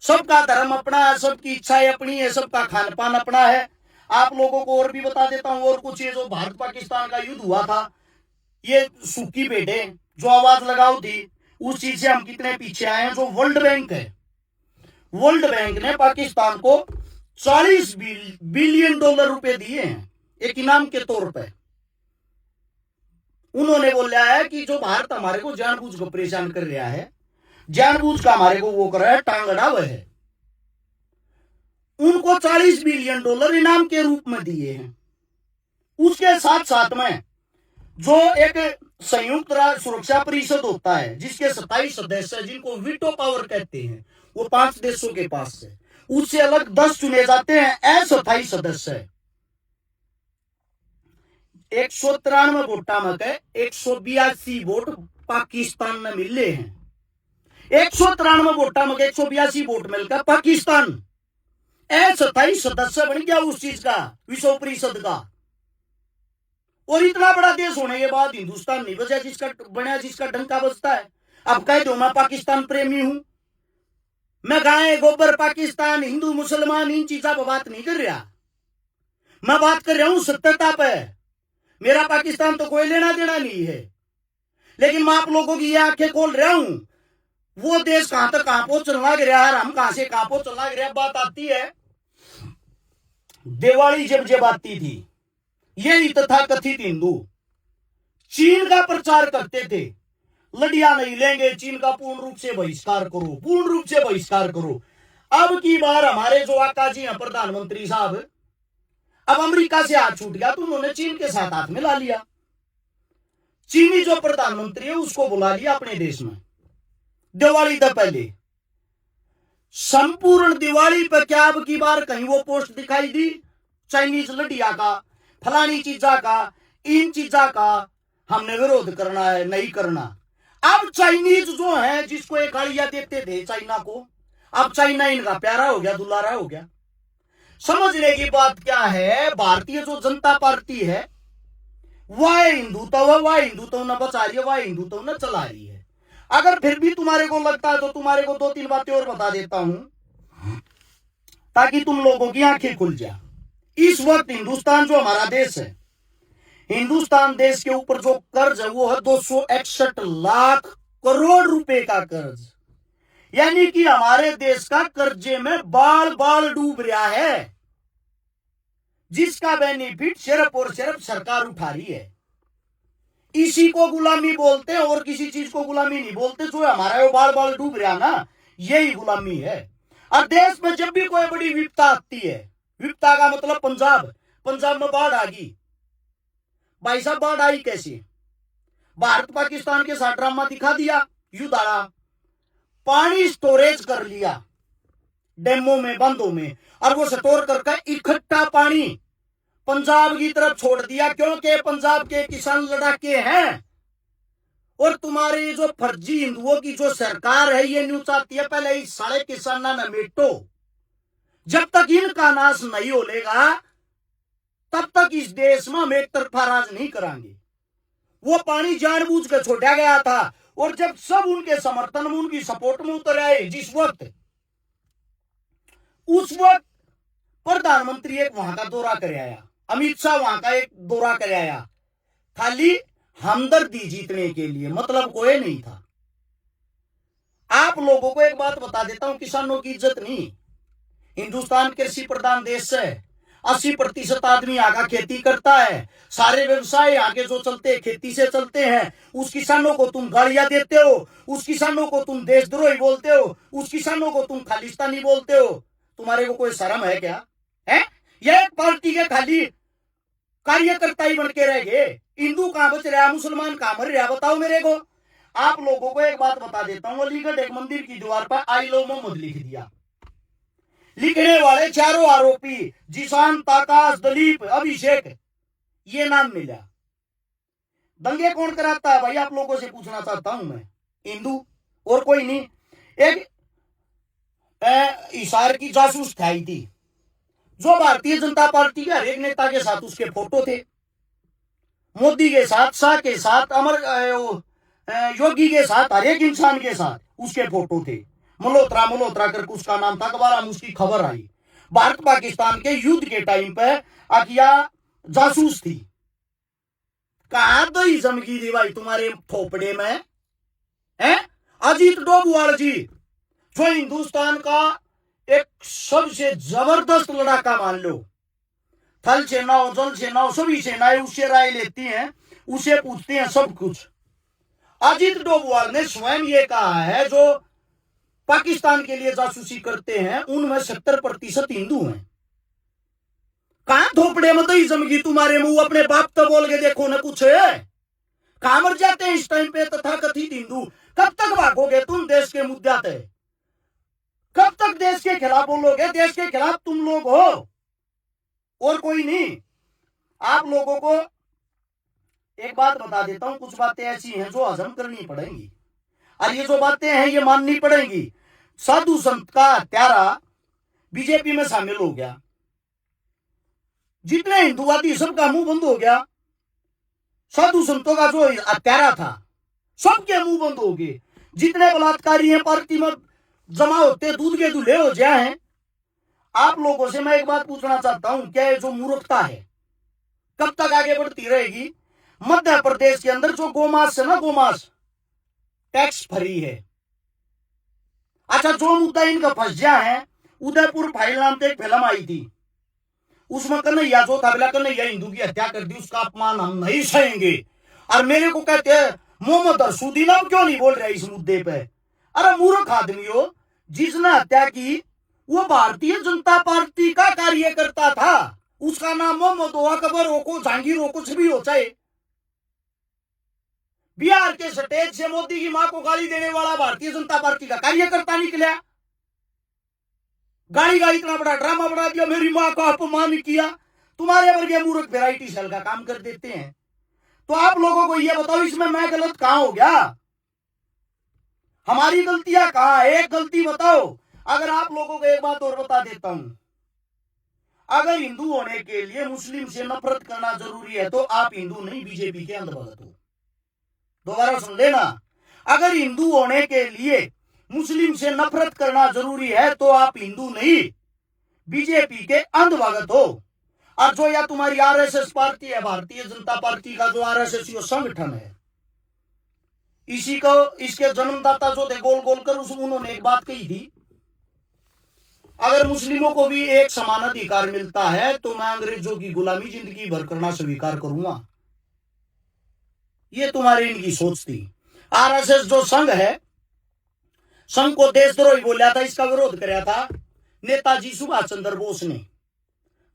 सबका धर्म अपना है, सबकी इच्छाएं अपनी है, सबका खान पान अपना है। आप लोगों को और भी बता देता हूं, और कुछ ये जो भारत पाकिस्तान का युद्ध हुआ था, ये सूखी पेटें जो आवाज लगाओ थी, उस चीज से हम कितने पीछे आए हैं। जो वर्ल्ड बैंक है, वर्ल्ड बैंक ने पाकिस्तान को 40 बिलियन डॉलर रुपए दिए हैं एक इनाम के तौर पे। उन्होंने बोला है कि जो भारत हमारे को जानबूझ कर परेशान कर रहा है, जानबूझ का हमारे को वो कर रहा है, टांग अड़ा हुआ है, उनको 40 बिलियन डॉलर इनाम के रूप में दिए हैं। उसके साथ साथ में जो एक संयुक्त राष्ट्र सुरक्षा परिषद होता है जिसके 27 सदस्य, जिनको वीटो पावर कहते हैं, वो 5 देशों के पास है। उससे अलग 10 चुने जाते हैं अस्थायी सदस्य। 193 वोटा में 182 वोट पाकिस्तान में मिले हैं। 193 वोटा में 182 वोट मिलकर पाकिस्तान अस्थायी सदस्य बन गया उस चीज का, विश्व परिषद का। और इतना बड़ा देश होने के बाद हिंदुस्तान नहीं बचा, जिसका बना, जिसका डंका बजता है। अब कह दो मैं पाकिस्तान प्रेमी हूं, मैं गाय गोबर पाकिस्तान हिंदू मुसलमान इन चीजों पर बात नहीं कर रहा। मैं बात कर रहा हूं सत्यता पे। मेरा पाकिस्तान तो कोई लेना देना नहीं है, लेकिन मैं आप लोगों की ये आंखें खोल रहा हूं। वो देश कहां तक कहां पहुंच चलना गिर रहा है, हम कहां से कहां पहुंच चलना गिर रहा। बात आती है दिवाली जब आती थी, ये तथाकथित हिंदू चीन का प्रचार करते थे, लड़िया नहीं लेंगे, चीन का पूर्ण रूप से बहिष्कार करो, पूर्ण रूप से बहिष्कार करो। अब की बार हमारे जो आका जी हैं प्रधानमंत्री साहब, अब अमेरिका से हाथ छूट गया तो उन्होंने चीन के साथ हाथ में ला लिया। चीनी जो प्रधानमंत्री है उसको बुला लिया अपने देश में दिवाली से पहले। संपूर्ण दिवाली पर क्या अब की बार कहीं वो पोस्ट दिखाई दी चाइनीज लड़िया का, फलानी चीजा का, इन चीजा का हमने विरोध करना है? नहीं करना। अब चाइनीज जो है जिसको एक गालियां देते थे चाइना को, अब चाइना इनका प्यारा हो गया, दुलारा हो गया। समझने की बात क्या है, भारतीय जो जनता पार्टी है वह हिंदुत्व न बचा रही है, वह हिंदुत्व न चला रही है। अगर फिर भी तुम्हारे को लगता है तो तुम्हारे को 2-3 बातें और बता देता हूं ताकि तुम लोगों की आंखें खुल जाए। इस वक्त हिंदुस्तान जो हमारा देश है, हिंदुस्तान देश के ऊपर जो कर्ज है वो है 261 लाख करोड़ रुपए का कर्ज। यानी कि हमारे देश का कर्जे में बाल बाल डूब रहा है, जिसका बेनिफिट सिर्फ और सिर्फ सरकार उठा रही है। इसी को गुलामी बोलते हैं और किसी चीज को गुलामी नहीं बोलते। जो हमारा वो बाल बाल डूब रहा ना, यही गुलामी है। और देश में जब भी कोई बड़ी विपदा आती है, विपदा का मतलब पंजाब में बाढ़ आ गई। भाई साहब बाढ़ आई कैसे? भारत पाकिस्तान के साथ ड्रामा दिखा दिया, युद्ध आया, पानी स्टोरेज कर लिया डैमों में, बंदों में, और वो स्टोर करके इकट्ठा पानी पंजाब की तरफ छोड़ दिया, क्योंकि पंजाब के किसान लड़ाके हैं। और तुम्हारी जो फर्जी हिंदुओं की जो सरकार है ये न्यू चाहती है पहले इस सारे किसाना न मिटो। जब तक इनका नाश नहीं होलेगा तब तक इस देश में हम एक तरफा राज नहीं करांगे। वो पानी जानबूझ कर छोड़ा गया था, और जब सब उनके समर्थन में, उनकी सपोर्ट में उतर आए जिस वक्त, उस वक्त प्रधानमंत्री एक वहां का दौरा कर आया, अमित शाह वहां का एक दौरा कर आया, खाली हमदर्दी जीतने के लिए, मतलब कोई नहीं था। आप लोगों को एक बात बता देता हूं, किसानों की इज्जत नहीं। हिंदुस्तान कृषि प्रधान देश है, 80% आदमी यहाँ का खेती करता है, सारे व्यवसाय यहाँ के जो चलते हैं खेती से चलते हैं। उस किसानों को तुम गालियां देते हो, उस किसानों को तुम देशद्रोही बोलते हो, उस किसानों को तुम खालिस्तानी बोलते हो। तुम्हारे को कोई शर्म है क्या? है यह एक पार्टी के खाली कार्यकर्ता ही बन के रह गए। हिंदू कहां बच रहा, मुसलमान कहां मर रहा, बताओ मेरे को। आप लोगों को एक बात बता देता हूं, अलीगढ़ एक मंदिर की दीवार पर आई लव मोहम्मद लिख दिया। लिखने वाले चारों आरोपी जिशान, ताकाश, दलीप, अभिषेक, ये नाम मिला। दंगे कौन कराता है भाई? आप लोगों से पूछना चाहता हूं मैं। हिंदू और कोई नहीं। एक इशार की जासूस आई थी, जो भारतीय जनता पार्टी के हर एक नेता के साथ उसके फोटो थे, मोदी के साथ, शाह के साथ, योगी के साथ, हर एक इंसान के साथ उसके फोटो थे। मल्होत्रा करके उसका नाम था। दोबारा उसकी खबर आई, भारत पाकिस्तान के युद्ध के टाइम पे अकिया जासूस थी। कहां तो ही जमगी थी भाई तुम्हारे थोपड़े में, है? अजीत डोभाल जी, जो हिंदुस्तान का एक सबसे जबरदस्त लड़ाका मान लो, थल सेना हो, जल सेना हो, सभी सेनाएं उससे राय लेती हैं, उसे पूछते हैं सब कुछ। अजीत डोभाल ने स्वयं ये कहा है, जो पाकिस्तान के लिए जासूसी करते हैं उनमें 70% हिंदू हैं। कहां थोपड़े में तो ही जमगी तुम्हारे मुंह? अपने बाप तो बोल के देखो ना कुछ। कहां मर जाते हैं इस टाइम पे तथाकथित हिंदू? कब तक भागोगे तुम देश के मुद्दे पे? कब तक देश के खिलाफ बोलोगे? देश के खिलाफ तुम लोग हो और कोई नहीं। आप लोगों को एक बात बता देता हूं, कुछ बातें ऐसी हैं जो हजम करनी पड़ेंगी, और ये जो बातें हैं ये माननी पड़ेंगी। साधु संत का हत्यारा बीजेपी में शामिल हो गया, जितने हिंदुवादी सबका मुंह बंद हो गया। साधु संतों का जो हत्यारा था सबके मुंह बंद हो गए। जितने बलात्कारी हैं पार्टी में जमा होते दूध के दूल्हे हो जाए हैं। आप लोगों से मैं एक बात पूछना चाहता हूं, क्या ये जो मूर्खता है कब तक आगे बढ़ती रहेगी? मध्य प्रदेश के अंदर जो गोमांस है ना, गोमांस टैक्स फ्री है। अच्छा, जो मुद्दा इनका फंस गया है, उदयपुर फाइल नाम से एक फिल्म आई थी, उसमें कन्हैया जो था, कन्हैया हिंदू की हत्या कर दी, उसका अपमान हम नहीं सहेंगे। और मेरे को कहते हैं मोहम्मद अरशदुद्दीन आप क्यों नहीं बोल रहे इस मुद्दे पे? अरे मूर्ख आदमी हो, जिसने हत्या की वो भारतीय जनता पार्टी का कार्यकर्ता था, उसका नाम मोहम्मद हो, अकबर हो, को जहांगीर हो, कुछ भी हो, चाहे बिहार के स्टेज से मोदी की मां को गाली देने वाला भारतीय जनता पार्टी का कार्यकर्ता निकला। गाली गाली इतना बड़ा ड्रामा बना दिया, मेरी मां का अपमान किया। तुम्हारे वर्गीय मूर्ख वैरायटी सेल का काम कर देते हैं। तो आप लोगों को यह बताओ, इसमें मैं गलत कहां हो गया? हमारी गलतियां कहां? एक गलती बताओ। अगर आप लोगों को एक बात और बता देता हूं, अगर हिंदू होने के लिए मुस्लिम से नफरत करना जरूरी है तो आप हिंदू नहीं, बीजेपी के अंधभगत हो। दोबारा सुन लेना, अगर हिंदू होने के लिए मुस्लिम से नफरत करना जरूरी है तो आप हिंदू नहीं, बीजेपी के अंधभगत हो। और जो या तुम्हारी आरएसएस पार्टी है, भारतीय जनता पार्टी का जो आरएसएस संगठन है, इसी को, इसके जन्मदाता जो थे गोल गोल कर, उन्होंने एक बात कही थी, अगर मुस्लिमों को भी एक समान अधिकार मिलता है तो मैं अंग्रेजों की गुलामी जिंदगी भर करना स्वीकार करूंगा। ये तुम्हारी इनकी सोच थी। आरएसएस जो संघ है, संघ को देशद्रोही बोला था, इसका विरोध कराया था नेताजी सुभाष चंद्र बोस ने।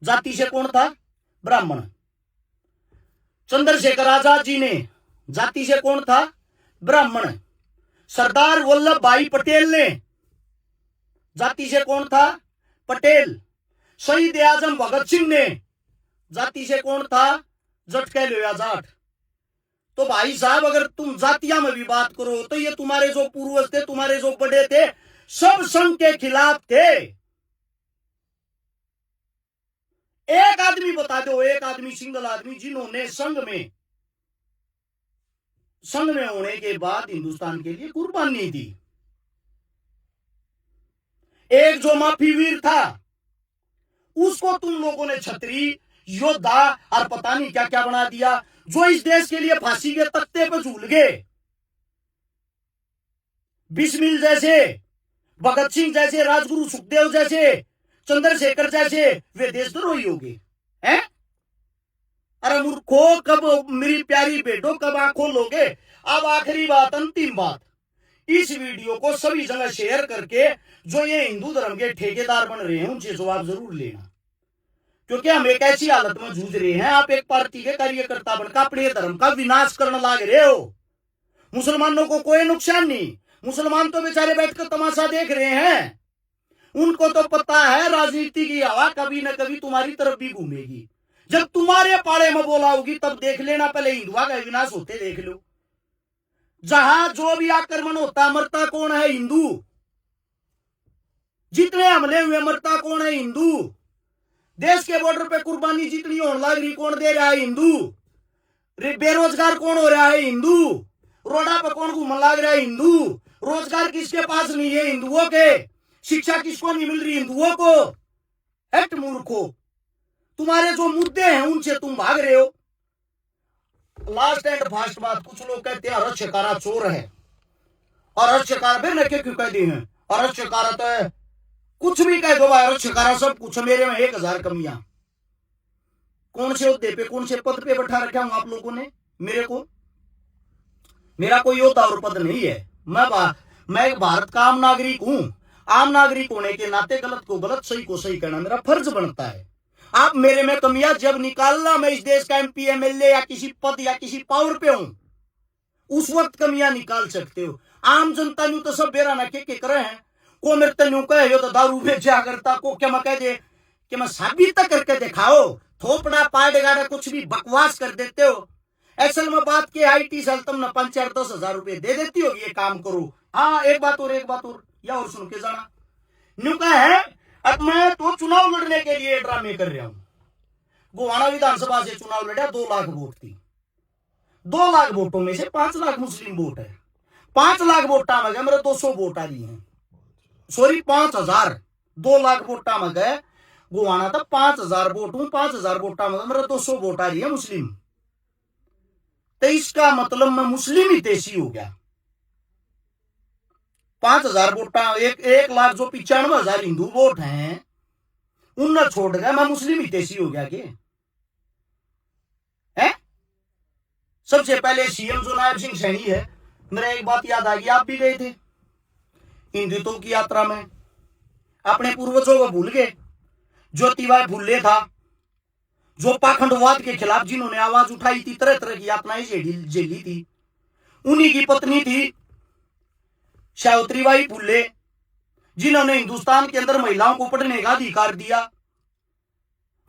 जाति से कौन था? ब्राह्मण। चंद्रशेखर आजाद जी ने जाति से कौन था? ब्राह्मण। सरदार वल्लभ भाई पटेल ने जाति से कौन था? पटेल। शहीद आजम भगत सिंह ने जाति से कौन था? जट कह लो या जाट। तो भाई साहब, अगर तुम जातियां में भी बात करो तो ये तुम्हारे जो पूर्वज थे, तुम्हारे जो बड़े थे, सब संघ के खिलाफ थे। एक आदमी बता दो, एक आदमी, सिंगल आदमी, जिन्होंने संघ में होने के बाद हिंदुस्तान के लिए कुर्बानी दी। एक जो माफी वीर था, उसको तुम लोगों ने छतरी, योद्धा और पता नहीं क्या क्या बना दिया। जो इस देश के लिए फांसी के तख्ते पर झूल गए, बिस्मिल जैसे, भगत सिंह जैसे, राजगुरु सुखदेव जैसे, चंद्रशेखर जैसे, वे देशद्रोही हो गए हैं? अरे मूर्खों, कब मेरी प्यारी बेटो, कब आंख खोलोगे? अब आखिरी बात, अंतिम बात, इस वीडियो को सभी जगह शेयर करके जो ये हिंदू धर्म के ठेकेदार बन रहे हैं उनसे जवाब जरूर लेना, क्योंकि हम एक ऐसी हालत में जूझ रहे हैं। आप एक पार्टी के कार्यकर्ता बनकर अपने धर्म का विनाश करने लग रहे हो। मुसलमानों को कोई नुकसान नहीं, मुसलमान तो बेचारे बैठकर तमाशा देख रहे हैं। उनको तो पता है राजनीति की हवा कभी न कभी तुम्हारी तरफ भी घूमेगी। जब तुम्हारे पाड़े में बोला होगी तब देख लेना, पहले हिंदुआ का विनाश होते देख लो। जहां जो भी आक्रमण होता, मरता कौन है? हिंदू। जितने हमले हुए, मरता कौन है? हिंदू। देश के बॉर्डर पे कुर्बानी जितनी होने लग रही, कौन दे रहा है? हिंदू। बेरोजगार कौन हो रहा है? हिंदू। रोडा पे कौन घूमने लग रहा है? हिंदू। रोजगार किसके पास नहीं है? हिंदुओं के। शिक्षा किसको नहीं मिल रही? हिंदुओं को। हट मूर्खो, तुम्हारे जो मुद्दे हैं उनसे तुम भाग रहे हो। लास्ट एंड फास्ट बात, कुछ लोग कहते हैं अरज शिकारा चोर है, और अरज शिकारा फिर नके क्यों कह दी है? अरज शिकारा तो है, कुछ भी कह दो भाई, अरज शिकारा सब कुछ। मेरे में 1000 कमियां। कौन से उद्दे पे, कौन से पद पे बैठा रखा हूं आप लोगों ने मेरे को? मेरा कोई योद्धा और पद नहीं है। मैं एक भारत का आम नागरिक हूं। आम नागरिक होने के नाते गलत को गलत, सही को सही कहना मेरा फर्ज बनता है। आप मेरे में कमियां जब निकालना, मैं इस देश का एमपी, एमएलए या किसी पद या किसी पावर पे हूं, उस वक्त कमियां निकाल सकते हो। आम जनता न्यू तो सब बेरा ना के करे हैं। को मेरे तन्यू कहे तो दारू बेचा करता, को क्या मैं कह दे कि मैं साबित करके दिखाओ, थोपड़ा पाड़ गाड़ा कुछ भी बकवास कर देते हो। असल में बात के आईटी साल तुमने 5-10 रुपए दे देती हो, ये काम करो। हाँ, एक बात और या और सुन के जाना, न्यू का है, अब मैं तो चुनाव लड़ने के लिए ड्रामे कर रहा हूं। गोवाना विधानसभा से चुनाव लड़ा, 2 लाख वोट थी। 2 लाख वोटों में से 5 लाख मुस्लिम वोट है। 5 लाख वोटा में मेरे 200 वोट आ रही है। सॉरी 5,000, 2 लाख वोटा में गए वो आना था 5,000 वोट हूं, 5,000 वोटा में मेरा 200 वोट आ रही है मुस्लिम, तो इसका मतलब मैं मुस्लिम ही देशी हो गया। 5,000 वोटा, 1 लाख जो 95,000 हिंदू वोट हैं उनने छोड़ गया, मैं मुस्लिम ही देशी हो गया के है? सबसे पहले सीएम जो नायब सिंह सैनी है, मेरा एक बात याद आ गई, आप भी गए थे हिंदुत्व की यात्रा में, अपने पूर्वजों को भूल गए। ज्योतिबा फुले था जो पाखंडवाद के खिलाफ जिन्होंने आवाज उठाई थी, तरह तरह की यातनाएं झेली थी, उन्हीं की पत्नी थी सावित्रीबाई फुले, जिन्होंने हिंदुस्तान के अंदर महिलाओं को पढ़ने का अधिकार दिया,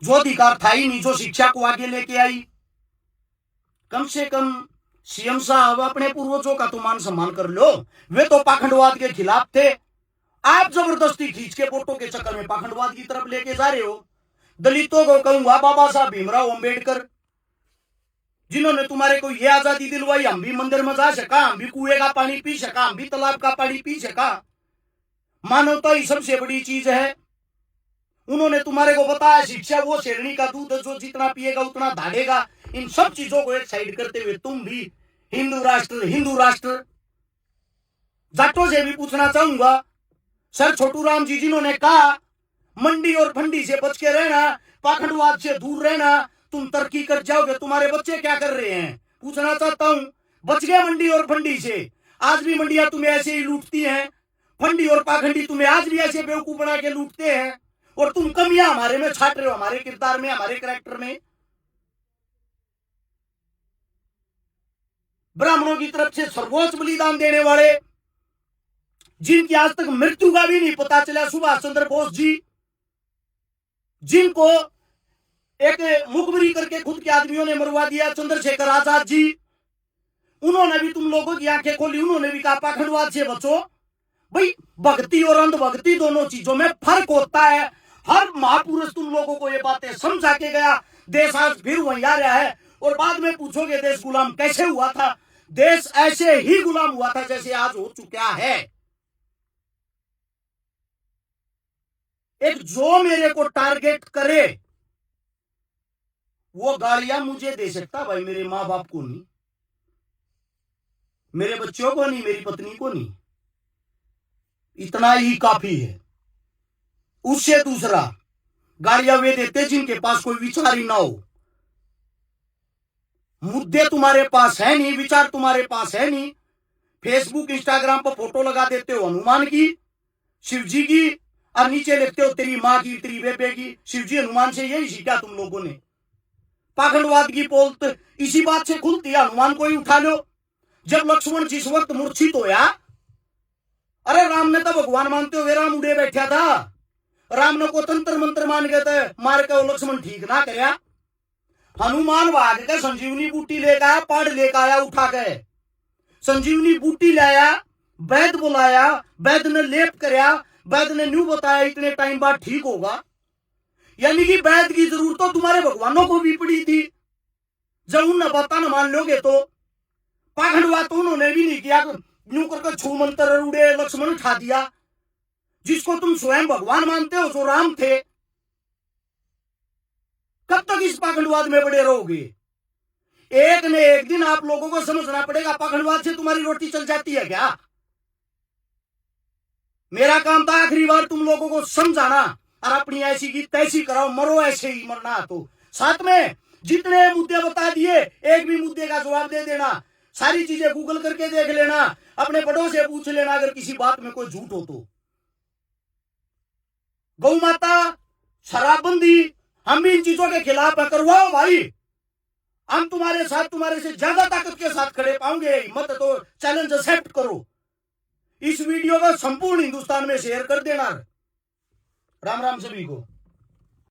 जो अधिकार था ही नहीं, जो शिक्षा को आगे लेके आई। कम से कम सीएम साहब अपने पूर्वजों का तो मान सम्मान कर लो, वे तो पाखंडवाद के खिलाफ थे, आप जबरदस्ती खींच के फोटो के चक्कर में पाखंडवाद की तरफ लेके जा रहे हो। दलितों को कहूंगा बाबा साहब भीमराव अंबेडकर, जिन्होंने तुम्हारे को ये आजादी दिलवाई, हम भी मंदिर में जा सका, हम भी कुएं का पानी पी सका, हम भी तालाब का पानी पी सका, मानवता ही सबसे बड़ी चीज है। उन्होंने तुम्हारे को बताया शिक्षा वो शेरनी का दूध जो जितना पिएगा उतना धाड़ेगा। इन सब चीजों को एक साइड करते हुए तुम भी हिंदू राष्ट्र। जाटों से भी पूछना चाहूंगा, सर छोटू राम जी जिन्होंने कहा मंडी और फंडी से बच के रहना, पाखंडवाद से दूर रहना, तुम तरक्की कर जाओगे, तुम्हारे बच्चे क्या कर रहे हैं? पूछना चाहता हूं, बच गए मंडी और फंडी से, आज भी मंडियां तुम्हें ऐसे ही लूटती हैं, फंडी और पाखंडी तुम्हें आज भी ऐसे बेवकूफ बना के लूटते हैं, और तुम कमियां हमारे में छाट रहे हो, हमारे किरदार में, हमारे कैरेक्टर में। ब्राह्मणों की तरफ से सर्वोच्च बलिदान देने वाले, जिनकी आज तक मृत्यु का भी नहीं पता चला, सुभाष चंद्र बोस जी, जिनको एक मुखबरी करके खुद के आदमियों ने मरवा दिया, चंद्रशेखर आजाद जी, उन्होंने भी तुम लोगों की आंखें खोली, उन्होंने भी कहा पाखंडवाद से बचो। भाई भक्ति और अंधभक्ति दोनों चीजों में फर्क होता है। हर महापुरुष तुम लोगों को ये बातें समझा के गया, देश आज फिर वहीं आ रहा है। और बाद में पूछोगे देश गुलाम कैसे हुआ था, देश ऐसे ही गुलाम हुआ था जैसे आज हो चुका है। एक जो मेरे को टारगेट करे वो गालियां मुझे दे सकता, भाई मेरे मां बाप को नहीं, मेरे बच्चों को नहीं, मेरी पत्नी को नहीं, इतना ही काफी है। उससे दूसरा गालियां वे देते जिनके पास कोई विचार ही ना हो, मुद्दे तुम्हारे पास है नहीं, विचार तुम्हारे पास है नहीं, फेसबुक इंस्टाग्राम पर फोटो लगा देते हो हनुमान की, शिवजी की, और नीचे लिखते हो तेरी मां की, तेरी बेबे की। शिवजी हनुमान से यही सीखा तुम लोगों ने। पाखंडवाद की पोल इसी बात से खुलती है, हनुमान को ही उठा लो। जब लक्ष्मण जिस वक्त मूर्छित होया, अरे राम ने तो भगवान मानते हुए राम उड़े बैठा था, राम ने को तंत्र मंत्र मान गए थे, मार के वो लक्ष्मण ठीक ना करया, हनुमान भाग के संजीवनी बूटी लेकर आया, पाड़ लेकर आया, उठा गए संजीवनी बूटी लाया, वैद बुलाया, वैद ने लेप करया, वैद ने न्यू बताया इतने टाइम बाद ठीक होगा। यानी कि वैद की जरूरत तो तुम्हारे भगवानों को भी पड़ी थी, जब उन बता न मान लोगे तो। पाखंडवाद तो उन्होंने भी नहीं किया, न्यू करके छू मंत्र उड़े लक्ष्मण उठा दिया, जिसको तुम स्वयं भगवान मानते हो जो राम थे। कब तक इस पाखंडवाद में बड़े रहोगे? एक न एक दिन आप लोगों को समझना पड़ेगा, पाखंडवाद से तुम्हारी रोटी चल जाती है क्या? मेरा काम था आखिरी बार तुम लोगों को समझाना, और अपनी ऐसी की तैसी कराओ, मरो ऐसे ही मरना। तो साथ में जितने मुद्दे बता दिए, एक भी मुद्दे का जवाब दे देना, सारी चीजें गूगल करके देख लेना, अपने बड़ों से पूछ लेना अगर किसी बात में कोई झूठ हो तो। गौ माता, शराबबंदी, हम भी इन चीजों के खिलाफ है, करवाओ भाई, हम तुम्हारे साथ, तुम्हारे से ज्यादा ताकत के साथ खड़े पाओगे, मत तो चैलेंज एक्सेप्ट करो। इस वीडियो को संपूर्ण हिंदुस्तान में शेयर कर देना। राम राम सभी को।